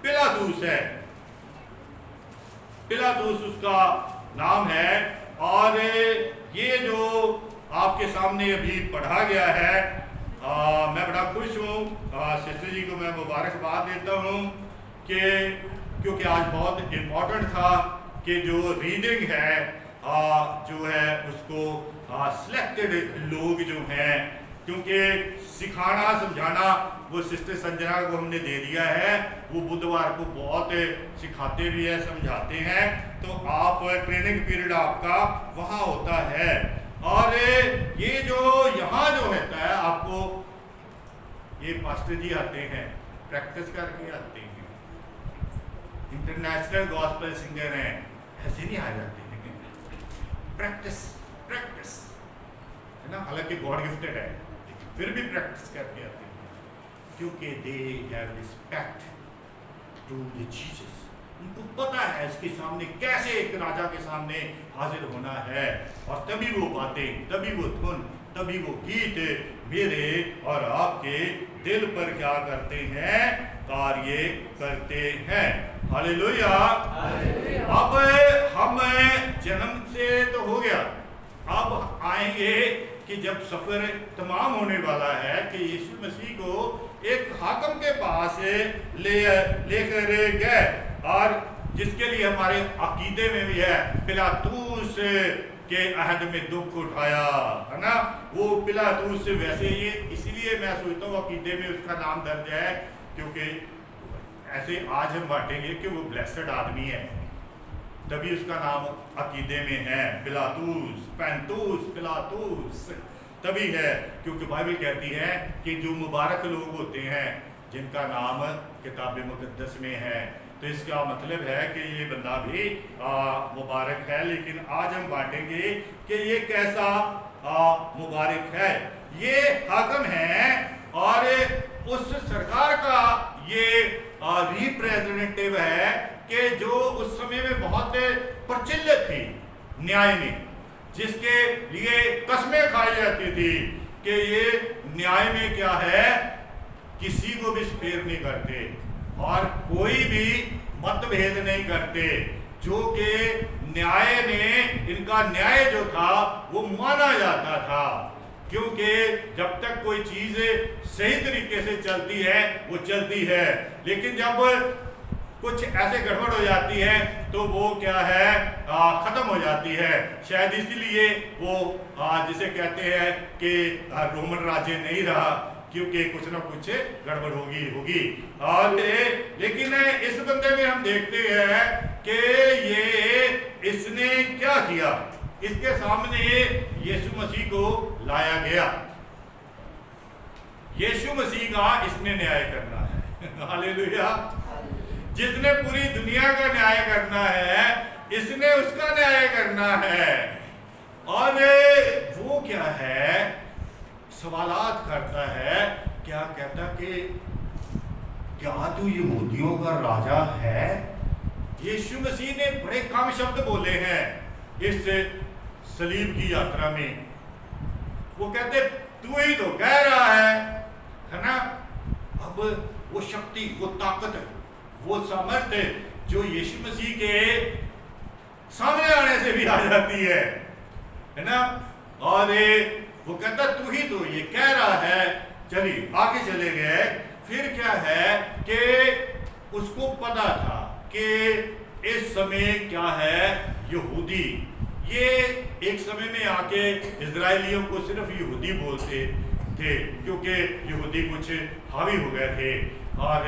पिलातुस है। पिलातुस उसका नाम है। और ये जो आपके सामने अभी पढ़ा गया है, मैं बड़ा खुश हूँ। सिस्टर जी को मैं मुबारकबाद देता हूँ कि क्योंकि आज बहुत इम्पोर्टेंट था कि जो रीडिंग है जो है उसको सिलेक्टेड लोग जो हैं, क्योंकि सिखाना समझाना वो सिस्टर संजना को हमने दे दिया है, वो बुधवार को बहुत सिखाते भी है, समझाते हैं। तो आप ट्रेनिंग पीरियड आपका वहाँ होता है। और ये जो यहाँ जो होता है, आपको ये पास्टर जी आते हैं, प्रैक्टिस करके आते हैं, इंटरनेशनल गॉस्पेल सिंगर हैं, ऐसे नहीं आ जाते हैं। प्रैक्टिस प्रैक्टिस है ना, हालांकि गॉड गिफ्टेड है, फिर भी प्रैक्टिस करके आते हैं, क्योंकि they have respect to the Jesus. उनको पता है इसके सामने कैसे एक राजा के सामने हाजिर होना है, और तभी वो बातें, तभी वो धुन, तभी वो गीत मेरे और आपके दिल पर क्या करते हैं, कार्य करते हैं। हालेलुया। अब हम जन्म से तो हो गया, अब आएंगे कि जब सफर तमाम होने वाला है कि यीशु मसीह को एक हाकिम के पास लेकर गए, और जिसके लिए हमारे अकीदे में भी है, पिलातुस के अहद में दुख उठाया, है ना। वो पिलातुस से वैसे ये इसीलिए मैं सोचता हूँ अकीदे में उसका नाम दर्ज है, क्योंकि ऐसे आज हम बांटेंगे कि वो ब्लेस्ड आदमी है, तभी उसका नाम अकीदे में है। पिलातुस, पैंतुस, पिलातुस तभी है क्योंकि बाइबल कहती है कि जो मुबारक लोग होते हैं जिनका नाम किताब मुकद्दस में है, तो इसका मतलब है कि ये बंदा भी मुबारक है। लेकिन आज हम बांटेंगे कि ये कैसा मुबारक है। ये हाकिम है और उस सरकार का ये रिप्रेजेंटेटिव है कि जो उस समय में बहुत प्रचलित थी न्याय में, जिसके लिए कस्में खाई जाती थी कि ये न्याय में क्या है, किसी को भी स्पेयर नहीं करते और कोई भी मतभेद नहीं करते, जो कि न्याय में इनका न्याय जो था वो माना जाता था, क्योंकि जब तक कोई चीज सही तरीके से चलती है वो चलती है, लेकिन जब कुछ ऐसे गड़बड़ हो जाती है तो वो क्या है, खत्म हो जाती है। शायद इसीलिए वो जिसे कहते हैं कि रोमन राज्य नहीं रहा, क्योंकि कुछ ना कुछ गड़बड़ होगी। और लेकिन इस बंदे में हम देखते हैं कि इसने क्या किया, इसके सामने यीशु मसीह को लाया गया। यीशु मसीह का इसने न्याय करना है। हालेलुया। जिसने पूरी दुनिया का न्याय करना है, इसने उसका न्याय करना है। और वो क्या है, सवालात करता है, क्या कहता कि क्या तू यहूदियों का राजा है। यीशु मसीह ने बड़े कम शब्द बोले हैं इस सलीब की यात्रा में। वो कहते तू ही तो कह रहा है ना। अब वो शक्ति, वो ताकत, वो सामर्थ्य जो यीशु मसीह के सामने आने से भी आ जाती है ना। और वो कहता तू ही तो ये कह रहा है। चलिए आगे चले गए। फिर क्या है कि उसको पता था कि इस समय क्या है, यहूदी ये एक समय में आके इजराइलियों को सिर्फ यहूदी बोलते थे, क्योंकि यहूदी कुछ हावी हो गए थे और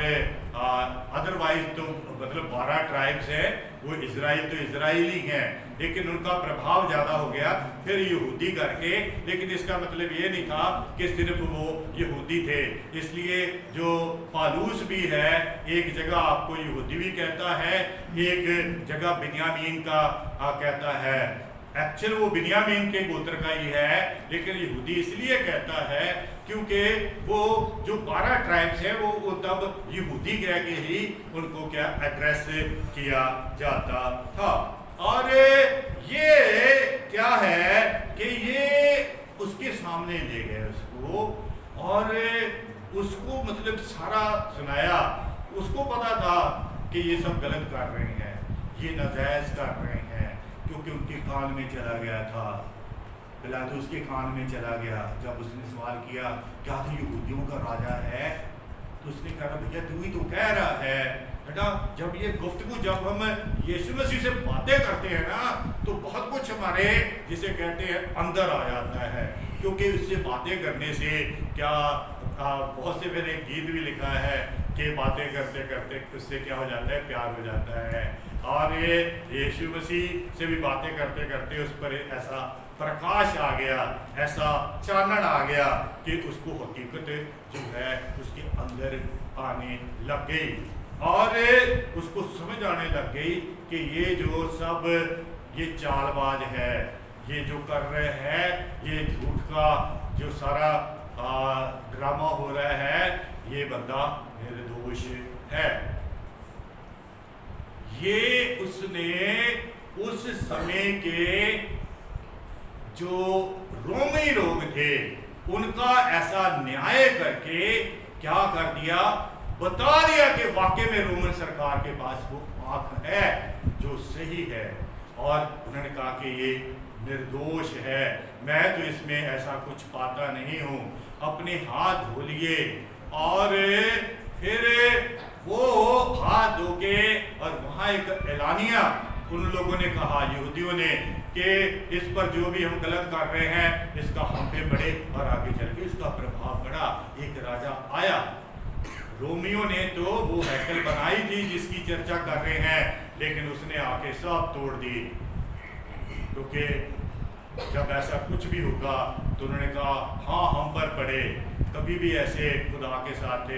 अदरवाइज तो मतलब 12 ट्राइब्स है, वो इजराइल तो इजराइली हैं, लेकिन उनका प्रभाव ज़्यादा हो गया फिर यहूदी करके। लेकिन इसका मतलब ये नहीं था कि सिर्फ वो यहूदी थे, इसलिए जो पालूस भी है एक जगह आपको यहूदी भी कहता है, एक जगह बिन्यामीन का कहता है। एक्चुअल वो बिन्यामीन के गोत्र का ही है, लेकिन यहूदी इसलिए कहता है क्योंकि वो जो 12 ट्राइब्स हैं वो तब यहूदी कह के ही उनको क्या एड्रेस किया जाता था। और ये क्या है कि ये उसके सामने ले गए उसको और उसको मतलब सारा सुनाया। उसको पता था कि ये सब गलत कर रहे हैं, ये नाजायज कर रहे हैं, क्योंकि उनके कान में चला गया था, पिलातुस के कान में चला गया। जब उसने सवाल किया क्या तू यहूदियों का राजा है, तो उसने कहा भैया तू ही तो कह रहा है बेटा। जब ये गुफ्तगू, जब हम यीशु मसीह से बातें करते हैं ना, तो बहुत कुछ हमारे जिसे कहते हैं अंदर आ जाता है, क्योंकि उससे बातें करने से क्या बहुत से मैंने गीत भी लिखा है कि बातें करते करते उससे क्या हो जाता है, प्यार हो जाता है। और ये यीशु मसीह से भी बातें करते करते उस पर ऐसा प्रकाश आ गया, ऐसा चानन आ गया कि उसको हकीकत जो है उसके अंदर आने लग गई और उसको समझ आने लग गई कि ये जो सब ये चालबाज है, ये जो कर रहे हैं, ये झूठ का जो सारा ड्रामा हो रहा है, ये बंदा निर्दोष है। ये उसने उस समय के जो रोमी लोग थे उनका ऐसा न्याय करके क्या कर दिया, बता दिया कि वाकई में रोमन सरकार के पास वो आंख है जो सही है। और उन्होंने कहा कि ये निर्दोष है, मैं तो इसमें ऐसा कुछ पाता नहीं हूँ, अपने हाथ धो लिए। और फिर वो हाथ धो के और वहाँ एक एलानिया उन लोगों ने कहा, यहूदियों ने, कि इस पर जो भी हम गलत कर रहे हैं इसका हम पे बढ़े। और आगे चल के इसका प्रभाव बढ़ा। एक राजा आया, रोमियो ने तो वो हैकल बनाई थी जिसकी चर्चा कर रहे हैं, लेकिन उसने आके सब तोड़ दी, क्योंकि जब ऐसा कुछ भी होगा तो उन्होंने कहा हाँ हम पर पड़े। कभी भी ऐसे खुदा के साथ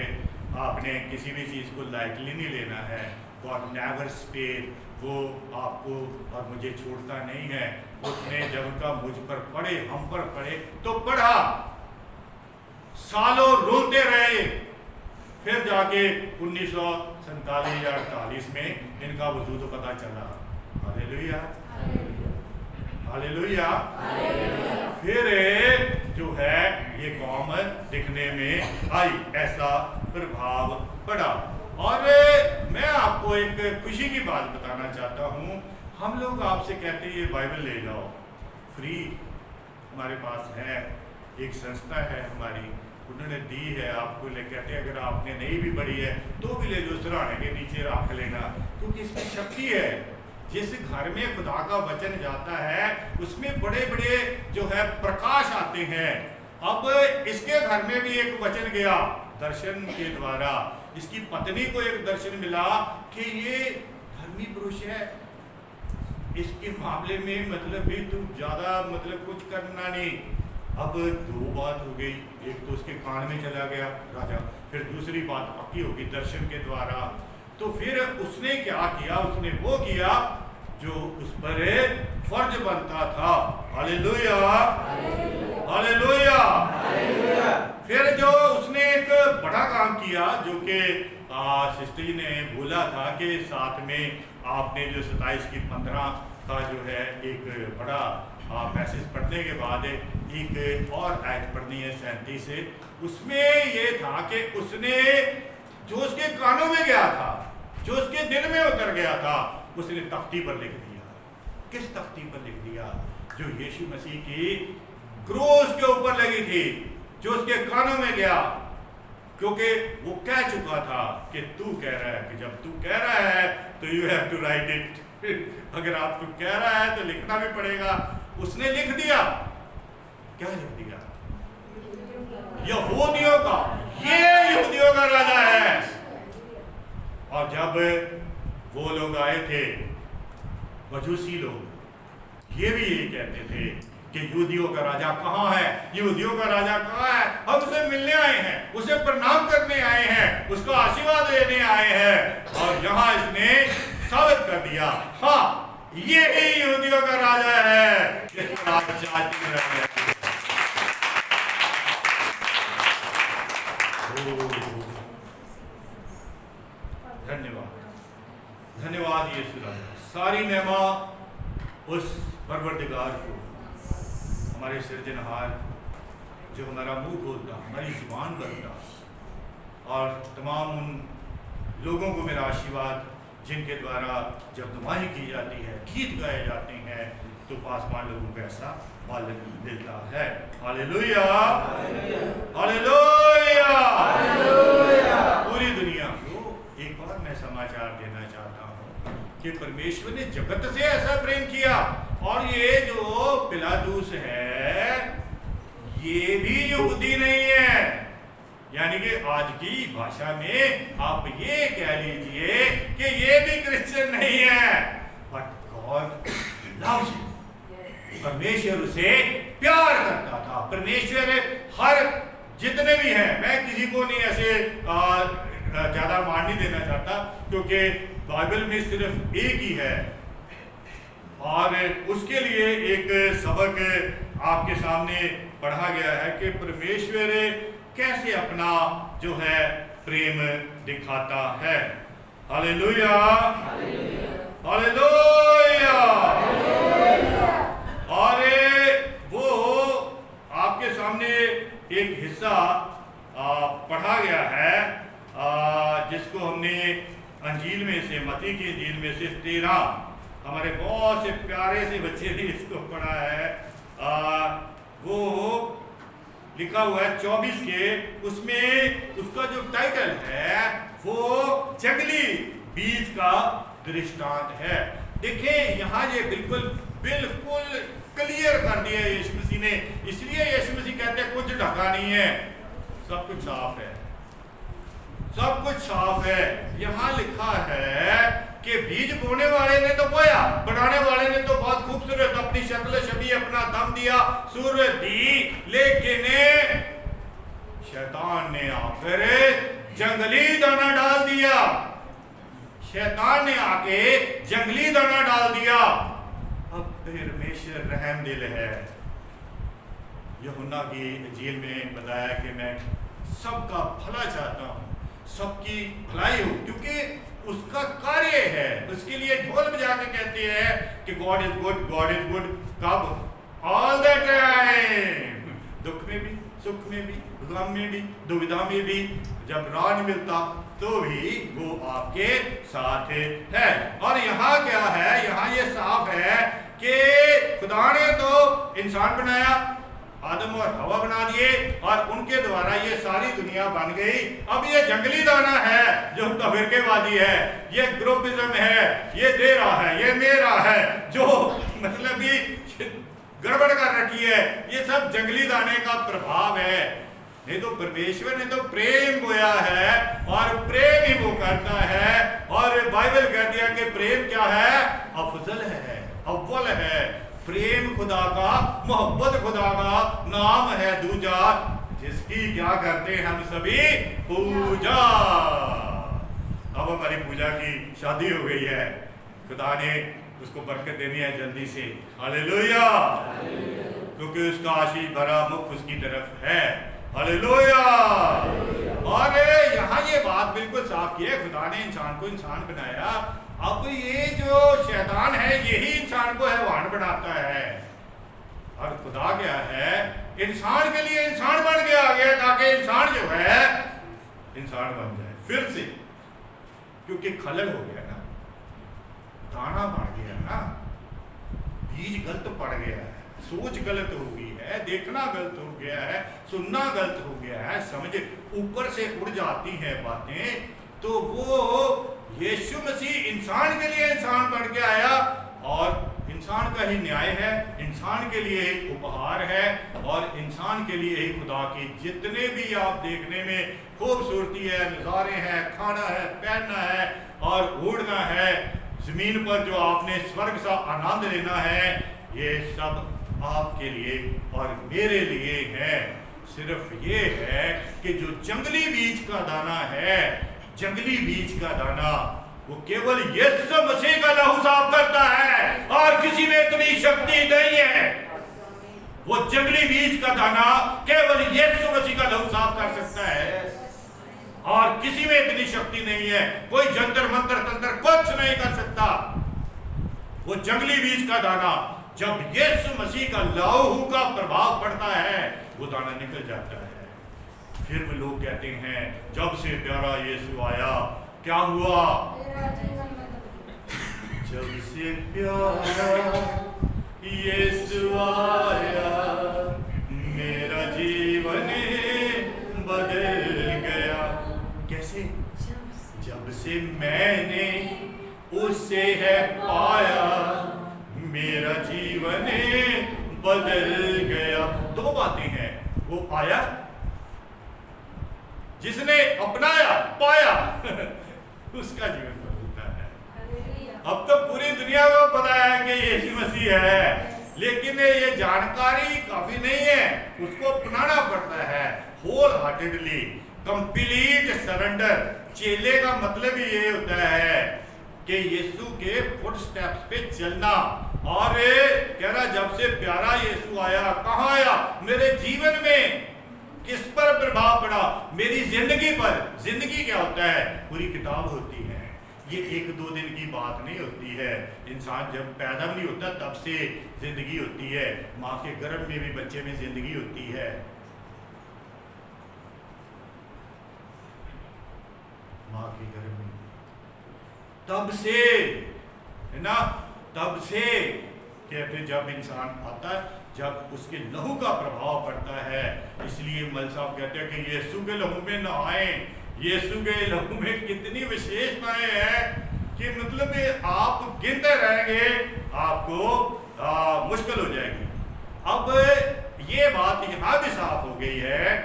आपने किसी भी चीज़ को लाइटली नहीं लेना है। गॉड नेवर स्पेयर, वो आपको और मुझे छोड़ता नहीं है। उसने जब उनका मुझ पर पड़े, हम पर पड़े तो पढ़ा, सालों रोते रहे, फिर जाके 1947 या 48 में इनका वजूद पता चला। Hallelujah, hallelujah. फिर जो है ये कौम दिखने में आई, ऐसा प्रभाव पड़ा। और मैं आपको एक खुशी की बात बताना चाहता हूँ। हम लोग आपसे कहते हैं ये बाइबल ले जाओ, फ्री हमारे पास है, एक संस्था है हमारी, उन्होंने दी है आपको। ले कहते हैं अगर आपने नहीं भी पढ़ी है तो भी ले जो, सिरहाने के नीचे रख लेना, क्योंकि इसमें शक्ति है। जिस घर में खुदा का वचन जाता है उसमें बड़े बड़े जो है प्रकाश आते हैं। अब इसके घर में भी एक वचन गया दर्शन के द्वारा। इसकी पत्नी को एक दर्शन मिला कि ये धर्मी पुरुष है, इसके मामले में मतलब भी तुम ज्यादा मतलब कुछ करना नहीं। अब दो बात हो गई, एक तो उसके कान में चला गया राजा, फिर दूसरी बात पक्की होगी दर्शन के द्वारा। तो फिर उसने क्या किया, उसने वो किया जो उस पर फर्ज बनता था। Hallelujah, hallelujah. फिर जो उसने एक बड़ा काम किया जो कि सिस्टर जी ने बोला था कि साथ में आपने जो 27 की 15 का जो है एक बड़ा मैसेज पढ़ने के बाद एक और आयत पढ़नी है 37 से। उसमें ये था कि उसने जो उसके कानों में गया था, जो उसके दिल में उतर गया था, उसने तख्ती पर लिख दिया। किस तख्ती पर लिख दिया? जो यीशु मसीह की क्रूस के ऊपर लगी थी, जो उसके कानों में गया, क्योंकि वो कह चुका था कि तू कह रहा है, कि जब तू कह रहा है तो you have to write it. अगर आप तू कह रहा है तो लिखना भी पड़ेगा। उसने लिख दिया। क्या लिख दिया? यहूदियों का, ये यहूदियों का राजा है। और जब वो लोग आए थे मजूसी लोग, ये भी यही कहते थे कि यहूदियों का राजा कहाँ है, यहूदियों का राजा कहाँ है। हम उसे मिलने आए हैं, उसे प्रणाम करने आए हैं, उसका आशीर्वाद लेने आए हैं। और यहाँ इसने साबित कर दिया, हाँ ये ही यहूदियों का राजा है। धन्यवाद, धन्यवाद यीशु राजा। सारी महिमा उस परवरदिगार को, हमारे सृजनहार, जो हमारा मुंह खोलता, हमारी जुबान बनता, और तमाम उन लोगों को मेरा आशीर्वाद जिनके द्वारा जब दुआएं की जाती है, गीत गाए जाते हैं, तो पासवान लोगों को ऐसा फल मिलता है। Hallelujah, hallelujah. पूरी दुनिया को एक बार मैं समाचार देना चाहता हूँ कि परमेश्वर ने जगत से ऐसा प्रेम किया। और ये जो पिलातुस है ये भी यहूदी नहीं है, यानी कि आज की भाषा में आप ये कह लीजिए कि ये भी क्रिश्चियन नहीं है। बट गॉड लव्स हिम, परमेश्वर उसे प्यार करता था। परमेश्वर हर जितने भी हैं, मैं किसी को नहीं ऐसे ज्यादा मान नहीं देना चाहता, क्योंकि बाइबल में सिर्फ एक ही है। और उसके लिए एक सबक आपके सामने पढ़ा गया है कि परमेश्वर कैसे अपना जो है प्रेम दिखाता है। Hallelujah, hallelujah. और वो आपके सामने एक हिस्सा पढ़ा गया है, जिसको हमने अंजील में से, मत्ती की अंजील में से 13, हमारे बहुत से प्यारे से बच्चे ने इसको पढ़ा है। वो लिखा हुआ है 24 के, उसमें उसका जो टाइटल है वो जंगली बीज का दृष्टांत है। देखिए यहाँ ये बिल्कुल बिल्कुल क्लियर कर दिया यीशु मसीह ने। इसलिए यीशु मसीह कहते हैं कुछ ढका नहीं है, सब कुछ साफ है, सब कुछ साफ है। यहाँ लिखा है कि बीज बोने वाले ने तो बोया, बनाने वाले ने तो बहुत खूबसूरत अपनी शक्ल छवि, अपना दम दिया, सूरत दी, लेकिन शैतान ने आकर जंगली दाना डाल दिया। शैतान ने आके जंगली दाना डाल दिया। अब परमेश्वर रहम दिल है। यूहन्ना की इंजील में बताया कि मैं सबका भला चाहता हूँ, सबकी भलाई हो, क्योंकि उसका कार्य है। उसके लिए ढोल बजा के कहते हैं कि God is good, God is good. कब? All the time. दुख में भी, सुख में भी, गम में भी, दुविधा में भी, जब राह नहीं मिलता तो भी वो आपके साथ है। और यहाँ क्या है? यहाँ ये साफ है कि खुदा ने तो इंसान बनाया, आदम और हवा बना दिए, और उनके द्वारा ये सारी दुनिया बन गई। अब ये जंगली दाना है जो तफरीकेबाजी है, ये ग्रुपिज्म है, ये दे रहा है, ये मेरा है, जो मतलब कि गड़बड़ कर रखी है, ये सब जंगली दाने का प्रभाव है। नहीं तो परमेश्वर ने तो प्रेम बोया है और प्रेम ही वो करता है। और बाइबल कह दिया कि प्रेम क्या है? अफजल है, अव्वल है। प्रेम खुदा का, मोहब्बत खुदा का नाम है दूजा, जिसकी क्या करते हैं हम सभी? पूजा। अब हमारी पूजा की शादी हो गई है, खुदा ने उसको बरकत देनी है जल्दी से। हालेलुया। क्योंकि उसका आशीष भरा मुख उसकी तरफ है। हालेलुया। और यहाँ ये बात बिल्कुल साफ की है, खुदा ने इंसान को इंसान बनाया। अब ये जो शैतान है यही इंसान को हैवान बनाता है। और खुदा क्या है? इंसान के लिए इंसान बन के आ गया ताकि इंसान जो है इंसान बन जाए फिर से, क्योंकि खलल हो गया ना, दाना बढ़ गया ना, बीज गलत पड़ गया है, सोच गलत हो गई है, देखना गलत हो गया है, सुनना गलत हो गया है, समझ ऊपर से उड़ जाती हैं बातें। तो वो यीशु मसीह इंसान के लिए इंसान बन के आया, और इंसान का ही न्याय है, इंसान के लिए एक उपहार है, और इंसान के लिए ही खुदा की जितने भी आप देखने में खूबसूरती है, नज़ारे हैं, खाना है, पहनना है और उड़ना है, जमीन पर जो आपने स्वर्ग सा आनंद लेना है, ये सब आपके लिए और मेरे लिए है। सिर्फ ये है कि जो जंगली बीज का दाना है, जंगली बीज का दाना, वो केवल यीशु मसीह का लहू साफ करता है और किसी में इतनी शक्ति नहीं है। वो जंगली बीज का दाना केवल यीशु मसीह का लहू साफ कर सकता है, और किसी में इतनी शक्ति नहीं है। कोई जंतर मंतर तंत्र कुछ नहीं कर सकता। वो जंगली बीज का दाना, जब यीशु मसीह का लहू का प्रभाव पड़ता है, वो दाना निकल जाता है। फिर वो लोग कहते हैं जब से प्यारा यीशु आया क्या हुआ? जब से प्यारा यीशु आया मेरा जीवन बदल गया। कैसे? जब से मैंने उसे है पाया मेरा जीवन बदल गया। दो बातें हैं, वो आया, जिसने अपनाया, पाया उसका जीवन बदलता है। अब तो पूरी दुनिया को पता है कि यीशु मसीह है, लेकिन ये जानकारी काफी नहीं है, उसको अपनाना पड़ता है होल हार्टेडली, कंप्लीट सरेंडर। चेले का मतलब ही ये होता है कि यीशु के फुटस्टेप्स पे चलना। और कह रहा जब से प्यारा यीशु आया, कहाँ आया? मेरे जीवन में। किस पर प्रभाव पड़ा? मेरी जिंदगी पर। जिंदगी क्या होता है? पूरी किताब होती है। ये एक दो दिन की बात नहीं होती है। इंसान जब पैदा नहीं होता तब से जिंदगी होती है। माँ के गर्भ में भी बच्चे में जिंदगी होती है। माँ के गर्भ में तब से है ना, तब से कहते जब इंसान आता है, जब उसके लहू का प्रभाव पड़ता है। इसलिए मल साहब कहते हैं कि यीशु के लहू में नहाए। यीशु के लहू में कितनी विशेषताएं हैं कि मतलब आप गिनते रहेंगे आपको मुश्किल हो जाएगी। अब ये बात यहाँ भी साफ हो गई है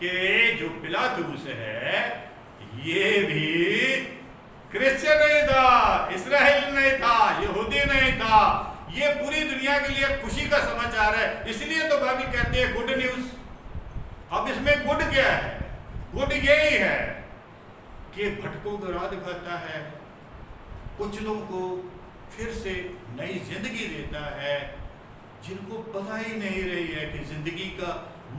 कि जो पिलातुस है ये भी क्रिश्चियन नहीं था, इस्राएल नहीं था, यहूदी नहीं था। ये पूरी दुनिया के लिए खुशी का समाचार है। इसलिए तो बाइबल कहते हैं गुड न्यूज। अब इसमें गुड क्या है? गुड यही है कि भटकों को राह दिखाता है, कुचलों को फिर से नई जिंदगी देता है, जिनको पता ही नहीं रही है कि जिंदगी का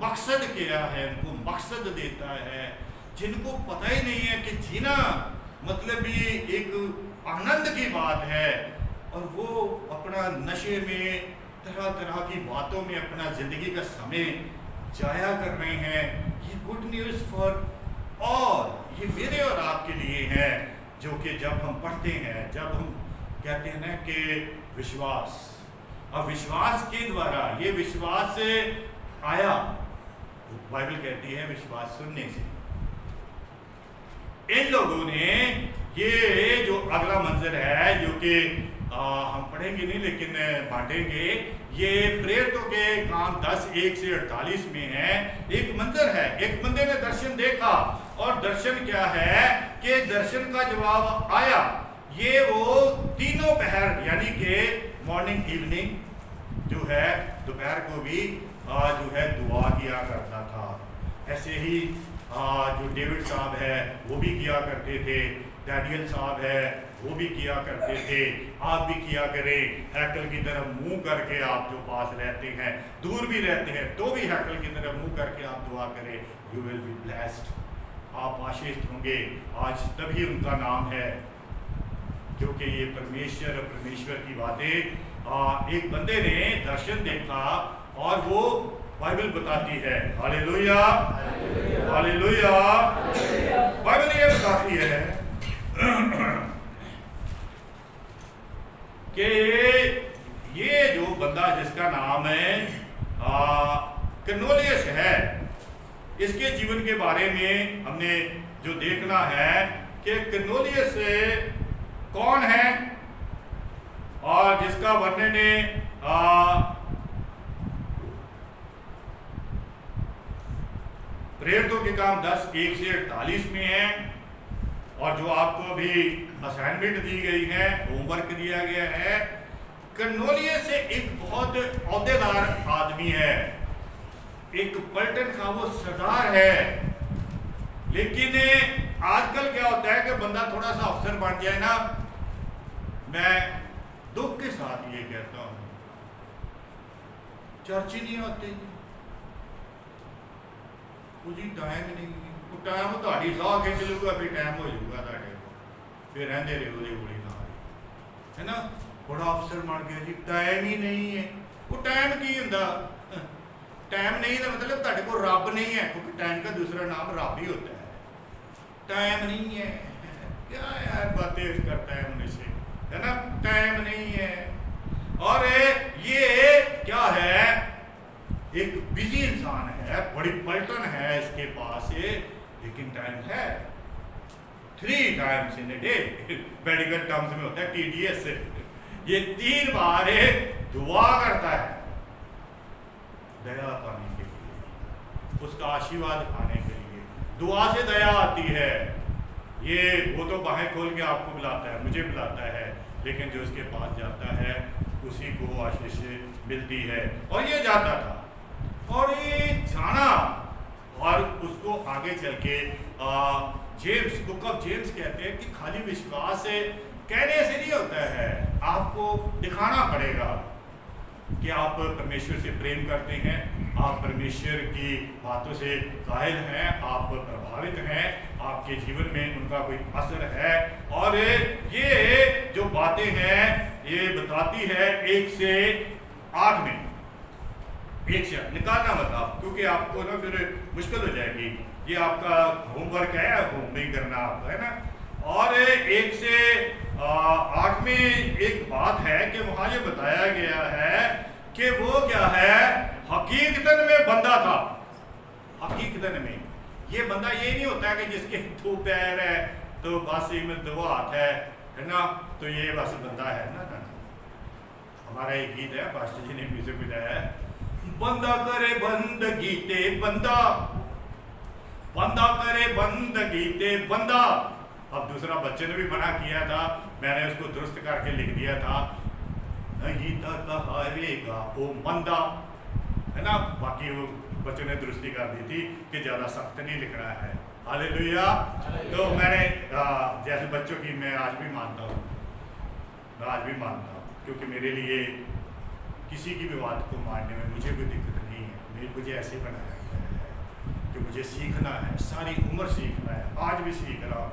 मकसद क्या है, उनको मकसद देता है, जिनको पता ही नहीं है कि जीना मतलब ये एक आनंद की बात है, और वो अपना नशे में तरह तरह की बातों में अपना जिंदगी का समय जाया कर रहे हैं। ये गुड न्यूज़ फॉर ऑल, ये मेरे और आपके लिए है, जो कि जब हम पढ़ते हैं, जब हम कहते हैं ना कि विश्वास, और विश्वास के द्वारा, ये विश्वास से आया, बाइबल कहती है विश्वास सुनने से। इन लोगों ने ये जो अगला मंजर है, जो कि हम पढ़ेंगे नहीं लेकिन बांटेंगे, ये प्रेरितों के काम 10:1-48 में है। एक मंजर है, एक बंदे ने दर्शन देखा, और दर्शन क्या है कि दर्शन का जवाब आया। ये वो तीनों पहर, यानी कि मॉर्निंग इवनिंग जो है, दोपहर को भी जो है दुआ किया करता था। ऐसे ही जो डेविड साहब है वो भी किया करते थे, डैनियल साहब है वो भी किया करते थे। आप भी किया करें, हैकल की तरफ मुंह करके, आप जो पास रहते हैं, दूर भी रहते हैं तो भी हैकल की तरफ मुंह करके आप दुआ करें, यू विल बी ब्लेस्ड, आप आशीषित होंगे। आज तभी उनका नाम है क्योंकि ये परमेश्वर की बातें। एक बंदे ने दर्शन देखा और वो बाइबल बताती है, हालेलुया हालेलुया, बाइबल ये बताती है कि ये जो बंदा जिसका नाम है कर्नेलियस है, इसके जीवन के बारे में हमने जो देखना है कि कर्नेलियस कौन है, और जिसका वर्णन प्रेरितों के काम 10:1-48 में है, और जो आपको अभी असाइनमेंट दी गई है, होमवर्क दिया गया है। कर्नेलियस एक बहुत औहदेदार आदमी है, एक पलटन का वो सरदार है, लेकिन आजकल क्या होता है कि बंदा थोड़ा सा अफसर बन जाए ना, मैं दुख के साथ ये कहता हूँ, चर्च ही नहीं आते जी, टाइम नहीं, टाइम ਤੁਹਾਡੀ ਸਾਹ ਖਿੱਚ ਲੂਗਾ, ਫਿਰ टाइम हो जाऊगा ਤੁਹਾਡੇ ਕੋਲ, ਫਿਰ रहंदे रहो ਉਹਦੇ ਕੋਲ ਨਾਲ, है ना। बड़ा अफसर बन गया जी, टाइम ही नहीं है। वो टाइम की ਹੁੰਦਾ, टाइम नहीं का मतलब ਤੁਹਾਡੇ ਕੋਲ रब नहीं है, क्योंकि टाइम का दूसरा नाम रब ही होता है। टाइम नहीं है, क्या यार बातें करता है मनुष्य, है ना, टाइम नहीं है। और ये क्या है, एक बिजी इंसान है, बड़ी पलटन है इसके पास, लेकिन टाइम है 3 times in a day, medical terms में होता है TDS, ये 3 बार दुआ करता है दया पाने के लिए, उसका आशीर्वाद पाने के लिए। दुआ से दया आती है। ये वो तो बाहें खोल के आपको बुलाता है, मुझे बुलाता है, लेकिन जो उसके पास जाता है उसी को आशीष मिलती है। और ये जाता था, और ये जाना, और उसको आगे चल के जेम्स, बुक ऑफ जेम्स कहते हैं कि खाली विश्वास से कहने से नहीं होता है, आपको दिखाना पड़ेगा कि आप परमेश्वर से प्रेम करते हैं, आप परमेश्वर की बातों से कायल हैं, आप प्रभावित हैं, आपके जीवन में उनका कोई असर है। और ये जो बातें हैं ये बताती है 1 से 8 में, 1 से 8 निकालना मत आप, क्योंकि आपको ना फिर मुश्किल हो जाएगी। ये आपका होमवर्क है, होम नहीं करना आपका, है ना। और 1 से 8 में एक बात है कि वहां ये बताया गया है कि वो क्या है, हकीकतन में बंदा था। हकीकतन में ये बंदा ये नहीं होता है कि जिसके 2 पैर है तो बस में 2 हाथ है ना, तो ये बस बंदा है ना। हमारा एक गीत है, पास्टर जी ने म्यूजिक बजाया है, बंदा करे बंदगी ते बंदा, बंदा करे बंदगी ते बंदा। अब दूसरा बच्चे ने भी मना किया था, मैंने उसको दुरुस्त करके लिख दिया था, नहीं तो हारेगा वो मंदा, है ना। बाकी वो बच्चों ने दुरुस्ती कर दी थी कि ज़्यादा सख्त नहीं लिखना है, हालेलुया। तो मैंने जैसे बच्चों की मैं आज भी मानता हूँ, क्योंकि मेरे लिए किसी की भी बात को मानने में मुझे कोई दिक्कत नहीं है। मुझे ऐसे बनाया गया है कि मुझे सीखना है, सारी उम्र सीखना है, आज भी सीख रहा हूँ।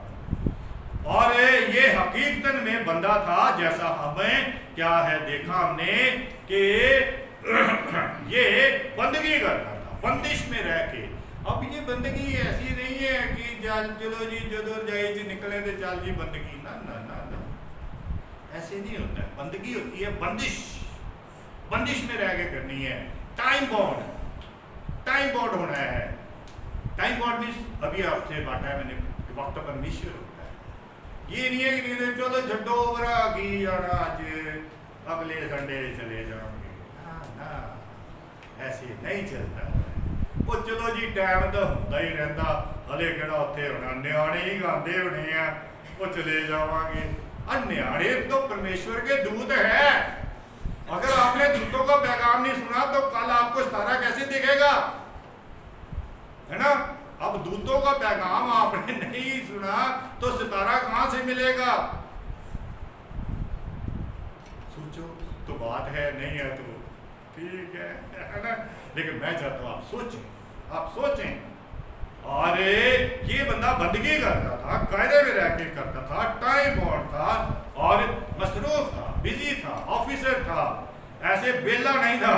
और ये हकीकतन में बंदा था जैसा हमें क्या है देखा हमने कि ये बंदगी करता था, बंदिश में रह के। अब ये बंदगी ऐसी नहीं है कि चलो जी जदों जाए जी निकले तो चल जी बंदगी, ना ना ना ना, ऐसे नहीं होता है। बंदगी होती है बंदिश, बंदिश में रह के करनी है। टाइम बाउंड होना है। टाइम बाउंड मींस अभी आपसे बांटा है मैंने, वक्त पर निश्चित होता है। ये नहीं है कि नहीं चलो छड्डो की जाना आज अगले संडे चले जाओगे, ना ऐसे नहीं चलता है। वो चलो जी टाइम तो होंदा ही रहता, हले केड़ा उत्थे होना, न्याणे ही गांदे होने हैं, वो चले जावांगे। न्याणे तो परमेश्वर के दूत है। अगर आपने दूतों का पैगाम नहीं सुना तो कल आपको सितारा कैसे दिखेगा, है ना। अब दूतों का पैगाम आपने नहीं सुना तो सितारा कहां से मिलेगा। सोचो तो बात है, नहीं है तो ठीक है ना। लेकिन मैं चाहता हूं आप सोचें। और ये बंदा बंदगी करता था, कायदे में रह के करता था, टाइम बाउंड था और मसरूफ था, बिजी था, ऑफिसर था, ऐसे बेला नहीं था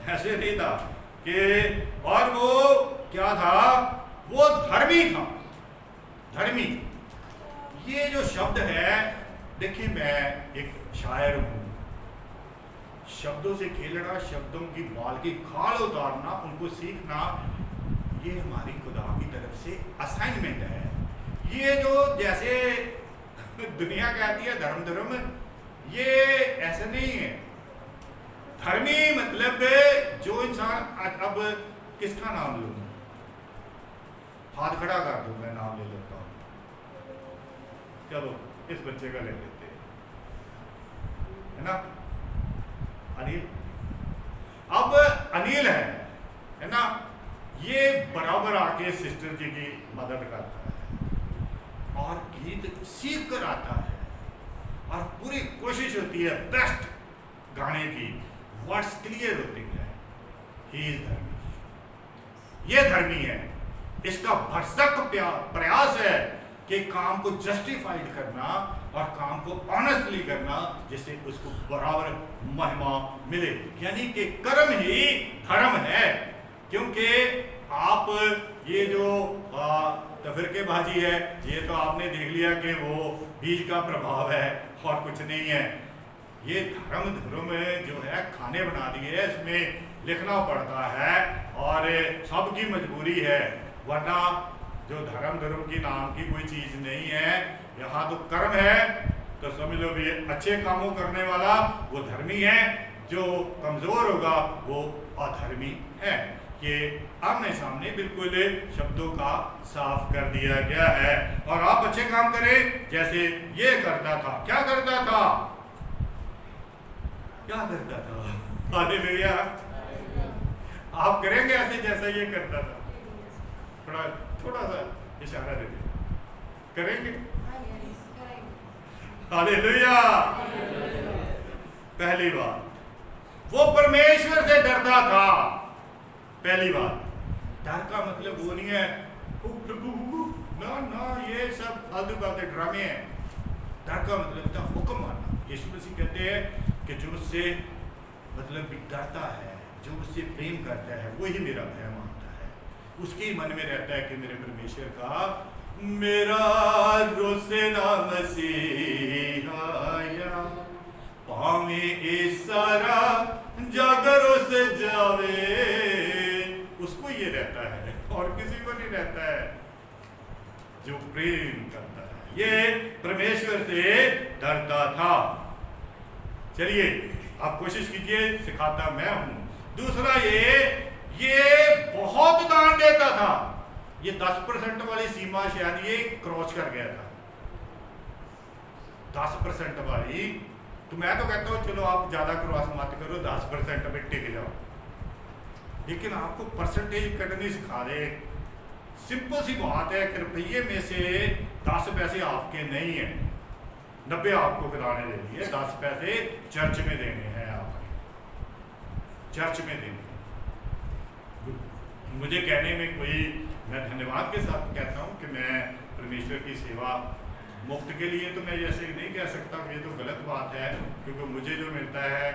ऐसे नहीं था कि। और वो क्या था, वो धर्मी था। धर्मी, ये जो शब्द है, देखिए मैं एक शायर हूं। शब्दों से खेलना, शब्दों की बाल की खाल उतारना, उनको सीखना, ये हमारी खुदा की तरफ से असाइनमेंट है। ये जो जैसे दुनिया कहती है धर्म, ये ऐसा नहीं है। धर्मी मतलब जो इंसान, अब किसका नाम लूं, हाथ खड़ा कर दो, मैं नाम ले लेता हूं। चलो इस बच्चे का ले लेते हैं, है ना, अनिल। अब अनिल है ना, ये बराबर आके सिस्टर जी की मदद करता है और गीत सीख कर आता है और पूरी कोशिश होती है बेस्ट गाने की, वर्ड्स क्लियर होती है। ही इज धर्मी, ये धर्मी है। इसका भरसक प्रयास है कि काम को जस्टिफाइड करना और काम को ऑनेस्टली करना, जिससे उसको बराबर महिमा मिले। यानी कि कर्म ही धर्म है। क्योंकि आप ये जो तफरकेबाजी है, ये तो आपने देख लिया कि वो बीज का प्रभाव है और कुछ नहीं है। ये धर्म जो है खाने बना दिए है, इसमें लिखना पड़ता है और सबकी मजबूरी है। वरना जो धर्म की नाम की कोई चीज नहीं है। यहाँ तो कर्म है, तो समझ लो भी अच्छे कामों करने वाला वो धर्मी है, जो कमजोर होगा वो अधर्मी है। ये आमने सामने बिल्कुल शब्दों का साफ कर दिया गया है। और आप अच्छे काम करें जैसे ये करता था। क्या करता था? हालेलुया। आप करेंगे ऐसे जैसा ये करता था? थोड़ा सा इशारा दे दे, करेंगे? हालेलुया। पहली बात वो परमेश्वर से डरता था। पहली बात, डर का मतलब वो नहीं है ना ना, ये सब फालतू बातें ड्रामे हैं। डर का मतलब था हुक्म मानना। यीशु मसीह कहते हैं कि जो उससे मतलब भी डरता है, जो उससे प्रेम करता है, वही मेरा भय मानता है। उसके ही मन में रहता है कि मेरे परमेश्वर का मेरा रोसे ना मसीहा पावे इसारा जागर से जावे। उसको ये रहता है और किसी को नहीं रहता है जो प्रेम करता है। ये परमेश्वर से डरता था। चलिए आप कोशिश कीजिए, सिखाता मैं हूं। दूसरा ये बहुत दान देता था। ये 10% वाली सीमा शायद ये क्रॉस कर गया था। 10% वाली, तो मैं तो कहता हूं चलो आप ज्यादा क्रॉस मत करो, 10% में टिक जाओ। लेकिन आपको परसेंटेज कटनी सिखा दे, सिंपल सी बात है कि रुपये में से 10 पैसे आपके नहीं है, 90 आपको खिलाने देनी है, 10 पैसे चर्च में देने हैं, आपने चर्च में देने। मुझे कहने में कोई, मैं धन्यवाद के साथ कहता हूँ कि मैं परमेश्वर की सेवा मुफ्त के लिए, तो मैं ऐसे नहीं कह सकता कि ये तो गलत बात है, क्योंकि मुझे जो मिलता है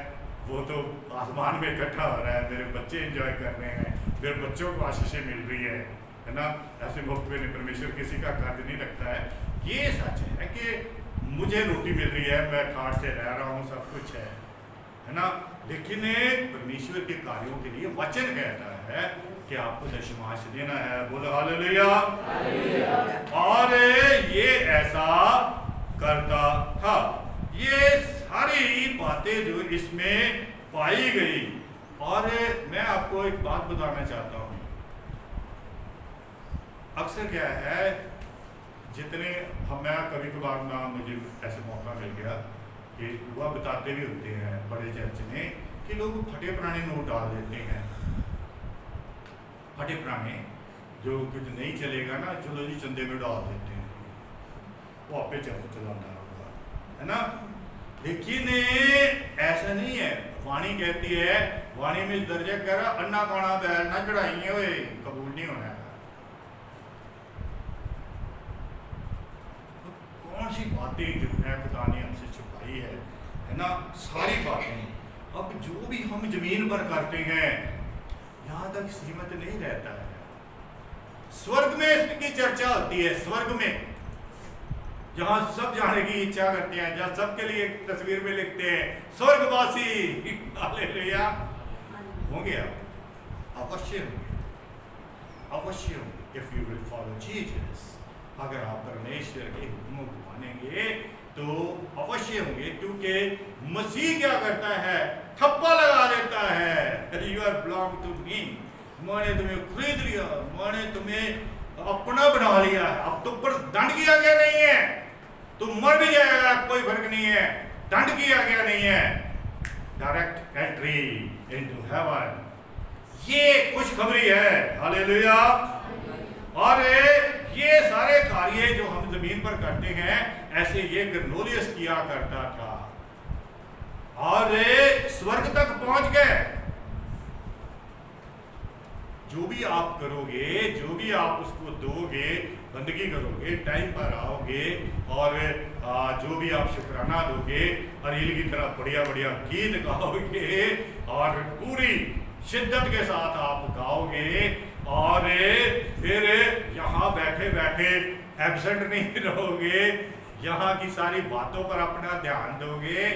वो तो आसमान में इकट्ठा हो रहा है, मेरे बच्चे एंजॉय कर रहे हैं, मेरे बच्चों को आशीषें मिल रही है ना। ऐसे मुफ्त में परमेश्वर किसी का कर्ज नहीं रखता है। ये सच है कि मुझे रोटी मिल रही है, मैं खाट से रह रहा हूँ, सब कुछ है ना, लेकिन परमेश्वर के कार्यों के लिए वचन कहता है कि आपको दशमांश देना है। बोलो हालेलुया। और ये ऐसा करता था। ये सारी बातें जो इसमें पाई गई, और मैं आपको एक बात बताना चाहता हूँ, अक्सर क्या है, जितने मैं कभी कभार ना मुझे ऐसे मौका मिल गया कि वह बताते भी होते हैं बड़े चर्च में कि लोग फटे पुराने नोट डाल देते हैं, फटे पुराने, जो कुछ नहीं चलेगा ना, चलो जी चंदे में डाल देते हैं, वो आपे चर्च चलाना होगा, है ना। लेकिन ऐसा नहीं है। वाणी कहती है, वाणी में दर्जा कर अन्ना खाना बैल ना चढ़ाइए हुए, कबूल नहीं होना है। तो कौन सी बातें जो है खुदा ने हमसे छुपाई है ना, सारी बातें। अब जो भी हम जमीन पर करते हैं यहाँ तक सीमित नहीं रहता है, स्वर्ग में इसकी चर्चा होती है। स्वर्ग में जहां सब जाने की इच्छा करते हैं, जहां सबके लिए एक तस्वीर में लिखते हैं स्वर्गवासी, हालेलुया, होंगे आप, अवश्य होंगे, अवश्य होंगे। If you will follow Jesus, अगर आप परमेश्वर के हुक्मों को मानेंगे तो अवश्य होंगे, क्योंकि मसीह क्या करता है, ठप्पा लगा देता है, you are belong to me, मैंने तुम्हें खरीद लिया, मैंने तुम्हें अपना बना लिया है, अब तुम पर दंड किया गया नहीं है, तुम मर भी जाएगा कोई फर्क नहीं है, दंड किया गया नहीं है, डायरेक्ट एंट्री इनटू हेवन। ये खुशखबरी है, हालेलुया। और ये सारे कार्य जो हम जमीन पर करते हैं, ऐसे ये कर्नेलियस किया करता था, और स्वर्ग तक पहुंच गए। जो भी आप करोगे, जो भी आप उसको दोगे, बंदगी करोगे, टाइम पर आओगे, और जो भी आप शुक्राना दोगे, अरील की तरह बढ़िया बढ़िया गीत गाओगे, और पूरी शिद्दत के साथ आप गाओगे, और फिर यहाँ बैठे बैठे एब्सेंट नहीं रहोगे, यहाँ की सारी बातों पर अपना ध्यान दोगे,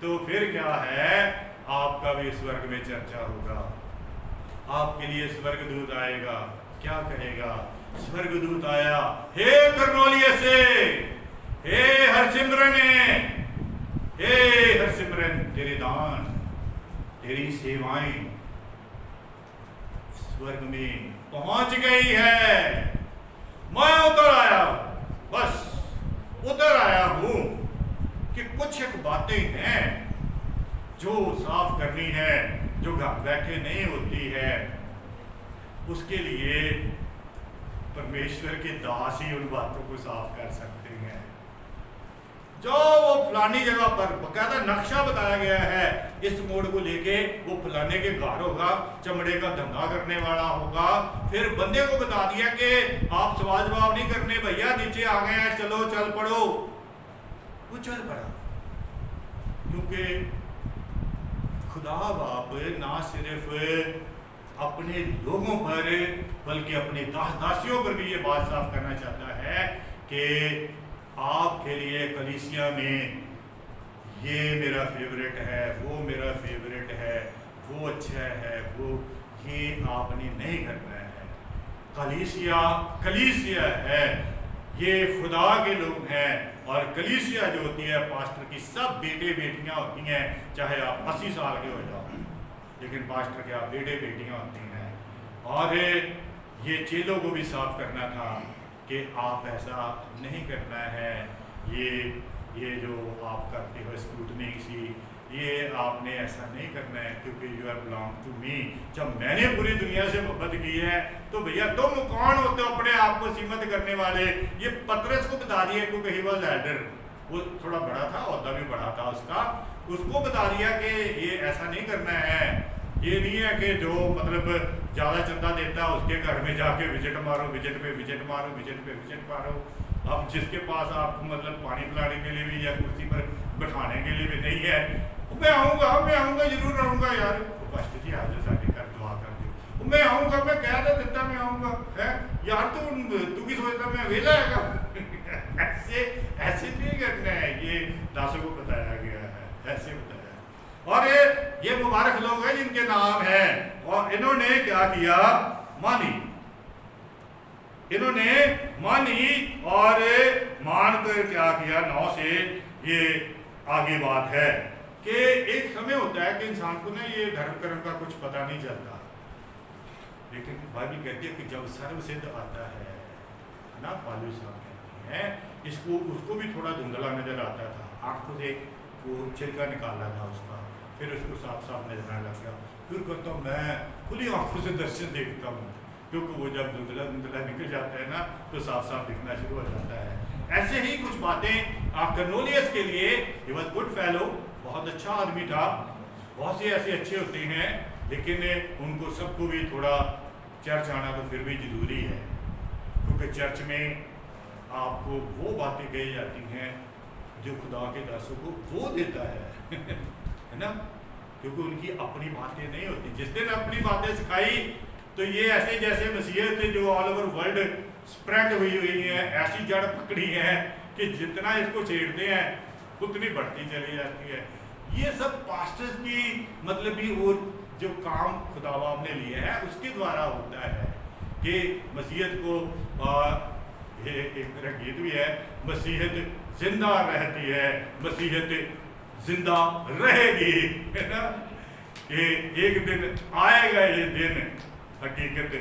तो फिर क्या है, आपका भी स्वर्ग में चर्चा होगा। आपके लिए स्वर्गदूत आएगा, क्या कहेगा, स्वर्गदूत आया, हे कर्नेलियस, हे हरसिमरन, हे हरसिमरन, तेरे दान, तेरी सेवाएं स्वर्ग में पहुंच गई है, मैं उतर आया, बस उतर आया हूं कि कुछ एक बातें हैं जो साफ करनी है, जो घर बैठे नहीं होती है, उसके लिए परमेश्वर के दास ही उन बातों को साफ कर सकते हैं। जो वो फलानी जगह पर बकायदा नक्शा बताया गया है, इस मोड़ को लेके वो फलाने के घर होगा, चमड़े का धंधा करने वाला होगा, फिर बंदे को बता दिया कि आप सवाल जवाब नहीं करने भैया, नीचे आ गए हैं, चलो चल पड़ो, वो चल पड़ा, क्योंकि खुदा बाप ना सिर्फ अपने लोगों पर बल्कि अपने दास दासियों पर भी ये बात साफ करना चाहता है कि आपके लिए कलीसिया में ये मेरा फेवरेट है, वो मेरा फेवरेट है, वो अच्छा है, वो ये आपने नहीं करना है। कलीसिया कलीसिया है, ये खुदा के लोग हैं, और कलीसिया जो होती है पास्टर की सब बेटे बेटियां होती हैं, चाहे आप 80 साल के हो जाओ, लेकिन पास्टर के आप बेटे बेटियां होती हैं। और ये चेलों को भी साफ करना था कि आप ऐसा नहीं करना है, ये जो आप करते हो स्क्रूटनी सी, ये आपने ऐसा नहीं करना है, क्योंकि you are belong to me. जब मैंने पूरी दुनिया से मोहब्बत की है तो भैया तुम कौन होते हो अपने आप को सीमित करने वाले। ये पतरस को बता दिया, क्योंकि ही वाज एल्डर, वो थोड़ा बड़ा था, ओहदा भी बड़ा था उसका, उसको बता दिया कि ये ऐसा नहीं करना है। ये नहीं है कि जो मतलब ज़्यादा चंदा देता है उसके घर में जाके विजिट मारो, विजिट पे विजिट मारो, विजिट पे विजिट मारो। अब जिसके पास आपको मतलब पानी पिलाने के लिए भी या कुर्सी पर बैठाने के लिए भी नहीं है, मैं आऊँगा जरूर रहूँगा यार, पास्टर जी आज साढ़े घर दुआ कर दो, मैं आऊँगा, मैं कह तो देता मैं आऊँगा है यार, तू की सोचता मैं वेला है। ऐसे नहीं करना है, ये दासों को बताया गया है, ऐसे बताया। और ये मुबारक लोग हैं जिनके नाम है, और इन्होंने क्या किया, मानी, इन्होंने मानी और मानकर क्या किया। 9 से ये आगे बात है कि एक समय होता है कि इंसान को ना ये धर्म कर्म का कुछ पता नहीं चलता, लेकिन बाइबल कहती है कि जब सर्वसिद्ध आता है ना, पालू साहब कहते हैं इसको, उसको भी थोड़ा धुंधला नजर आता था, आंखों से वो छिलका निकाला था उसका, फिर उसको साफ साफ नजर आने लग गया, फिर कहता हूँ मैं खुली आंखों से दर्शन देखता हूँ, क्योंकि वो जब धुंधला धुंधला निकल जाता है ना तो साफ साफ दिखना शुरू हो जाता है। ऐसे ही कुछ बातें कर्नेलियस के लिए, ही वाज गुड फेलो, बहुत अच्छा आदमी था, बहुत से ऐसे अच्छे होते हैं, लेकिन उनको सबको भी थोड़ा चर्च आना तो फिर भी ज़रूरी है, क्योंकि चर्च में आपको वो बातें कही जाती हैं जो खुदा के दासों को वो देता है ना, क्योंकि उनकी अपनी बातें नहीं होती। जिस दिन अपनी बातें सिखाई तो ये ऐसे जैसे मसीहत जो ऑल ओवर वर्ल्ड स्प्रेड हुई है, ऐसी जड़ पकड़ी है कि जितना इसको छेड़ते हैं उतनी बढ़ती चली जाती है। ये सब पास्टर्स की मतलब भी वो जो काम खुदाबाब ने लिए है उसके द्वारा होता है कि मसीहत को ये एक तरह गीत भी है, मसीहत जिंदा रहती है, मसीहत जिंदा रहेगी, है ना, कि एक दिन आएगा ये दिन हकीकत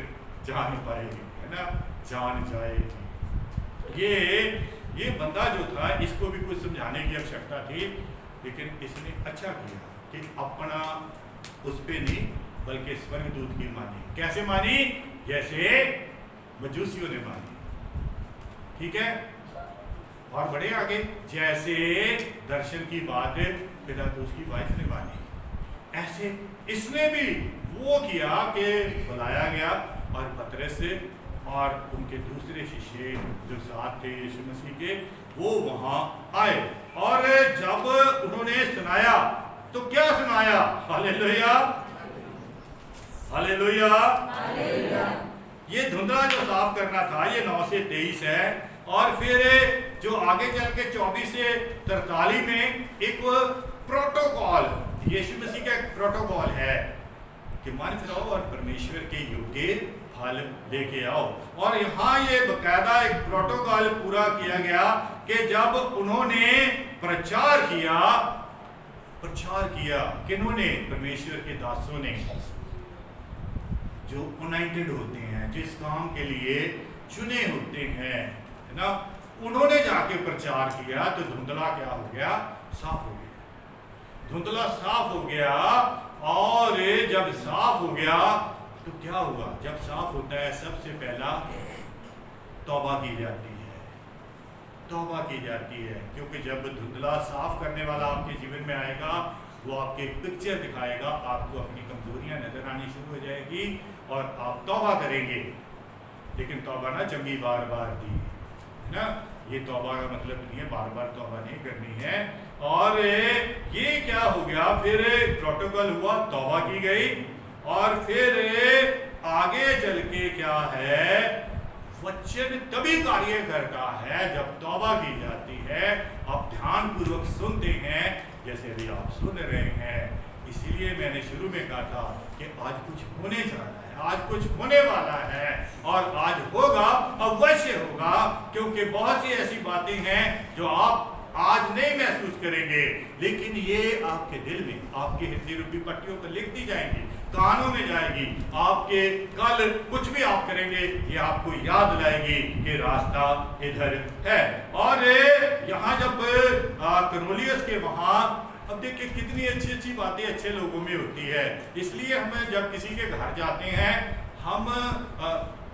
जान पाएगी, है ना, जान जाएगी। ये बंदा जो था इसको भी कुछ समझाने की आवश्यकता थी, लेकिन इसने अच्छा किया कि अपना उस पे नहीं बल्कि स्वर्गदूत की मानी। कैसे मानी? जैसे मजूसियों ने मानी, ठीक है। और बड़े आगे, जैसे दर्शन की बात पिलातुस की वाइफ ने मानी, ऐसे इसने भी वो किया कि बुलाया गया और पतरस और उनके दूसरे शिष्य जो साथ थे यीशु मसीह के, वो वहां आए। और जब उन्होंने सुनाया तो क्या सुनाया? Hallelujah, hallelujah. ये धुंधला जो साफ करना था ये 9 से 23 है। और फिर जो आगे चल के 24 से 43 में एक प्रोटोकॉल, यीशु मसीह का एक प्रोटोकॉल है कि मन फिराओ और परमेश्वर के योग्य फल लेके आओ। और यहाँ ये बकायदा एक प्रोटोकॉल पूरा किया गया कि जब उन्होंने प्रचार किया किन्होंने? परमेश्वर के दासों ने, जो अनॉइंटेड होते हैं, जिस काम के लिए चुने होते हैं, है ना, उन्होंने जाके प्रचार किया तो धुंधला क्या हो गया? साफ हो गया। धुंधला साफ हो गया। और जब साफ हो गया तो क्या हुआ? जब साफ होता है सबसे पहला तौबा की जाती है, तौबा की जाती है, क्योंकि जब धुंधला साफ करने वाला आपके जीवन में आएगा वो आपके पिक्चर दिखाएगा, आपको अपनी कमजोरियां नजर आनी शुरू हो जाएगी और आप तौबा करेंगे। लेकिन तौबा ना जंगी बार बार दी, है ना, ये तौबा का मतलब नहीं है बार बार तौबा नहीं करनी है। और ये क्या हो गया? फिर प्रोटोकॉल हुआ, तौबा की गई। और फिर आगे चल के क्या है? वचन तभी कार्य करता है जब तौबा की जाती है। आप ध्यान पूर्वक सुनते हैं जैसे अभी आप सुन रहे हैं। इसीलिए मैंने शुरू में कहा था कि आज कुछ होने जा रहा है, आज कुछ होने वाला है और आज होगा, अवश्य होगा, क्योंकि बहुत सी ऐसी बातें हैं जो आप आज नहीं महसूस करेंगे, लेकिन ये आपके दिल में, आपके हृदय रूपी पट्टियों पर लिख दी जाएंगी, कानों में जाएगी। आपके कल कुछ भी आप करेंगे ये आपको याद दिलाएगी कि रास्ता इधर है। और यहाँ जब कर्नेलियस के वहाँ अब देखिए कितनी अच्छी अच्छी बातें अच्छे लोगों में होती है। इसलिए हम जब किसी के घर जाते हैं, हम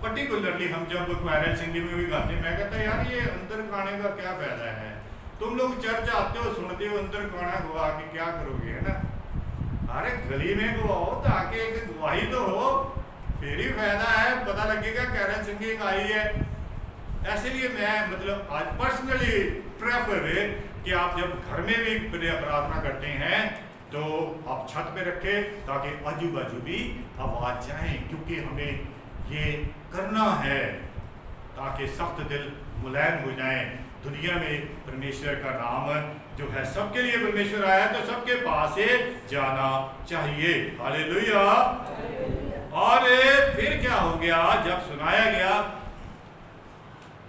पर्टिकुलरली हम जब क्वायरल सिंगिंग में भी गाते हैं, मैं कहता यार ये अंदर गाने का क्या फायदा है, तुम लोग चर्च आते हो, सुनते हो, अंदर गाना गवा के क्या करोगे, है ना। अरे गली में गवाओ ताकि एक गवाही तो हो, फिर ही फायदा है, पता लगेगा कैरल सिंगिंग आई है। ऐसे मैं मतलब आज पर्सनली प्रेफर है कि आप जब घर में भी प्रार्थना करते हैं तो आप छत पे रखें ताकि आजू बाजू भी आवाज जाए, क्योंकि हमें ये करना है ताकि सख्त दिल मुलायम हो जाए। दुनिया में परमेश्वर का नाम जो है सबके लिए परमेश्वर आया तो सबके पास से जाना चाहिए। हालेलुया। और फिर क्या हो गया, जब सुनाया गया,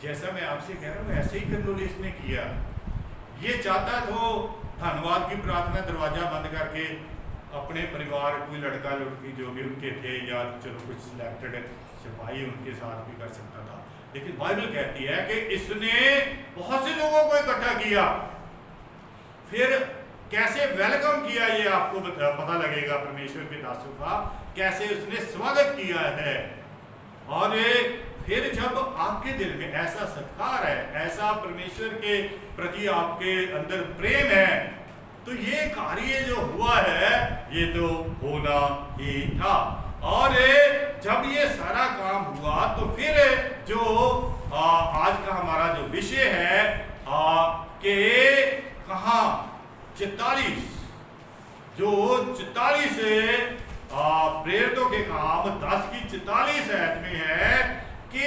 जैसा मैं आपसे कह रहा हूँ ऐसे ही कर्नेलियुस ने किया। ये चाहता तो धन्यवाद की प्रार्थना दरवाजा बंद करके अपने परिवार, कोई लड़का लड़की जो भी उनके थे या चलो कुछ सिलेक्टेड सिपाही उनके साथ भी कर सकता था, लेकिन बाइबल कहती है कि इसने बहुत से लोगों को इकट्ठा किया। फिर कैसे वेलकम किया ये आपको पता लगेगा परमेश्वर के दासों का, कैसे उसने स्वागत किया है। और फिर जब आपके दिल में ऐसा सत्कार है, ऐसा परमेश्वर के प्रति आपके अंदर प्रेम है, तो ये कार्य जो हुआ है ये तो होना ही था। और जब ये सारा काम हुआ तो फिर जो आज का हमारा जो विषय है कि कहाँ 44 जो 44 प्रेरितों के काम 10 की 44 आयत में है कि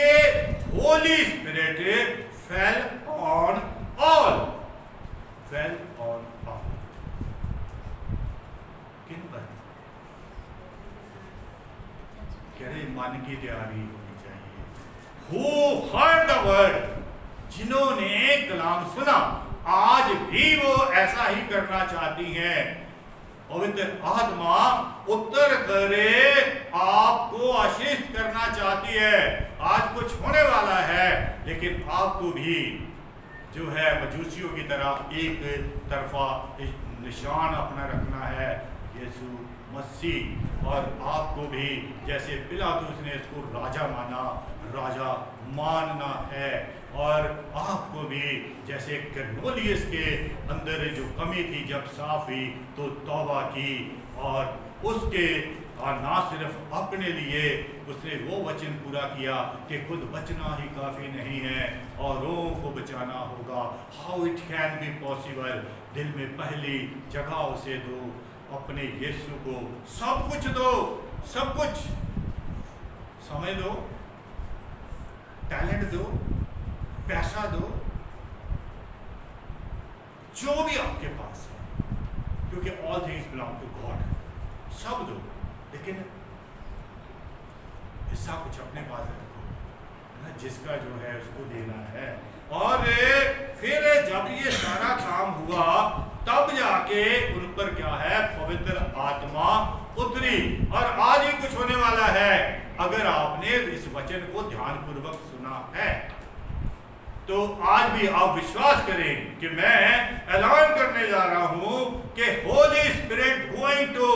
Holy spirit fail on all, fail on all. किन पर? कह रहे मन की तैयारी होनी चाहिए। Who heard the word? जिन्होंने कलाम सुना, आज भी वो ऐसा ही करना चाहती हैं। पवित्र आत्मा उत्तर करे आपको आशीष करना चाहती है। आज कुछ होने वाला है, लेकिन आपको भी जो है मजूसियों की तरह एक तरफा निशान अपना रखना है यीशु मसीह, और आपको भी जैसे पिलातुस ने इसको राजा माना, राजा मानना है। और आपको भी जैसे कर्नेलियुस के अंदर जो कमी थी जब साफ हुई तो तौबा की, और उसके ना सिर्फ अपने लिए उसने वो वचन पूरा किया कि खुद बचना ही काफ़ी नहीं है, औरों को बचाना होगा। How it can be possible. दिल में पहली जगह उसे दो, अपने यीशु को सब कुछ दो, सब कुछ, समय दो, टैलेंट दो, पैसा दो, जो भी आपके पास है, क्योंकि all things belong to God, सब दो, लेकिन हिस्सा कुछ अपने पास रखो ना, जिसका जो है उसको देना है। और फिर जब ये सारा काम हुआ तब जाके उन पर क्या है, पवित्र आत्मा उतरी। और आज ही कुछ होने वाला है। अगर आपने इस वचन को ध्यानपूर्वक सुना है तो आज भी आप विश्वास करें कि मैं ऐलान करने जा रहा हूं कि Holy Spirit going to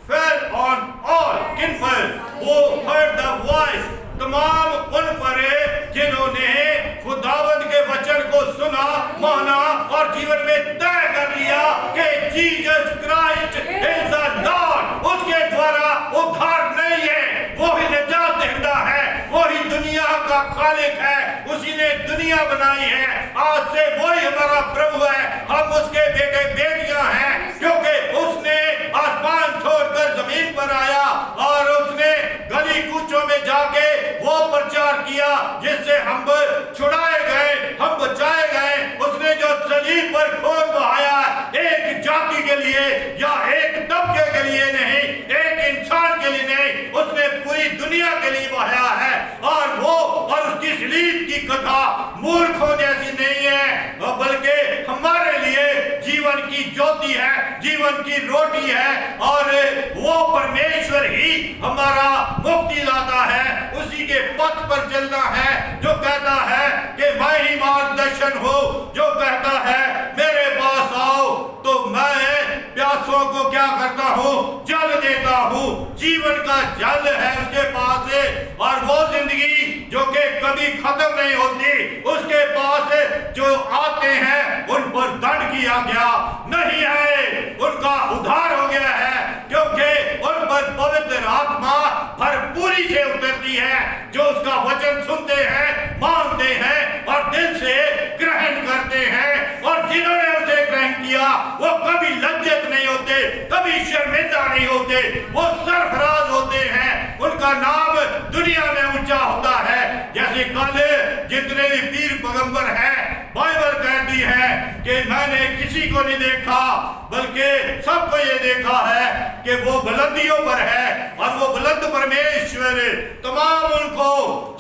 fell on all. किन पर? वो हर्ड द वॉइस, तमाम उन पर जिन्होंने खुदावंद के वचन को सुना, माना और जीवन में तय कर लिया कि Jesus Christ is the Lord. उसके द्वारा उद्धार नहीं है, वो ही निजात दहिंदा है, वो ही दुनिया का खालिक है, उसी ने दुनिया बनाई है। आज से वही हमारा प्रभु है, हम उसके बेटे बेटियां हैं, क्योंकि उसने आसमान छोड़कर जमीन पर आया और उसने गली कूचों में जाके वो प्रचार किया जिससे हम छुड़ाए गए, हम बचाए गए। उसने जो सलीब पर खून बहाया, एक जाति के लिए या एक तबके के लिए नहीं, एक इंसान के लिए नहीं, उसने पूरी दुनिया के लिए बहाया है। और वो और उसकी सलीब की कथा मूर्खों जैसी नहीं है, बल्कि हमारे लिए जीवन की ज्योति है, जीवन की रोटी है। और वो परमेश्वर ही हमारा मुक्ति लाता है, उसी के पथ पर चलना है जो कहता है कि मैं ही मार्गदर्शन हूँ, जो कहता है मेरे पास आओ तो मैं जीवन का जल है उसके पास, और वो जिंदगी जो कि कभी खत्म नहीं होती उसके पास। जो आते हैं उन पर दंड किया गया नहीं है, उनका उद्धार हो गया है, क्योंकि उन पर पवित्र आत्मा भरपूरी से उतरती है, जो उसका वचन सुनते हैं, मानते हैं और दिल से ग्रहण करते हैं। और जिन्होंने उसे ग्रहण किया वो कभी लज्जित नहीं होते, कभी शर्मिंदा नहीं होते, वो सरफराज होते हैं, उनका नाम दुनिया में ऊंचा होता है। जैसे कल जितने भी पीर पैगंबर हैं, बाइबल कहती है कि मैंने किसी को नहीं देखा बल्कि सबको ये देखा है कि वो बुलंदियों पर है, और वो बुलंद परमेश्वर तमाम उनको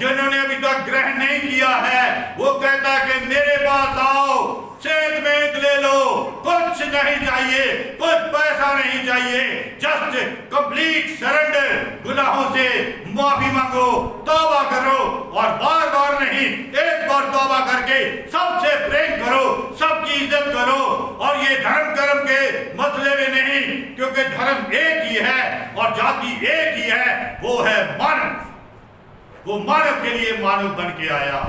जिन्होंने अभी तक ग्रहण नहीं किया है, वो कहता है कि मेरे पास आओ, सेंध मेंध ले लो, कुछ नहीं चाहिए, कुछ पैसा नहीं चाहिए, जस्ट कंप्लीट सरेंडर, गुनाहों से माफी मांगो, तौबा करो, और बार बार नहीं, एक बार तौबा करके सबसे प्रेम करो, सबकी इज्जत करो। और ये धर्म कर्म के मसले में नहीं, क्योंकि धर्म एक ही है और जाति एक ही है, वो है मानव। वो मानव के लिए मानव बन के आया,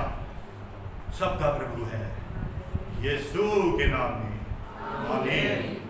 सबका प्रभु है, यीशु के नाम में आमीन।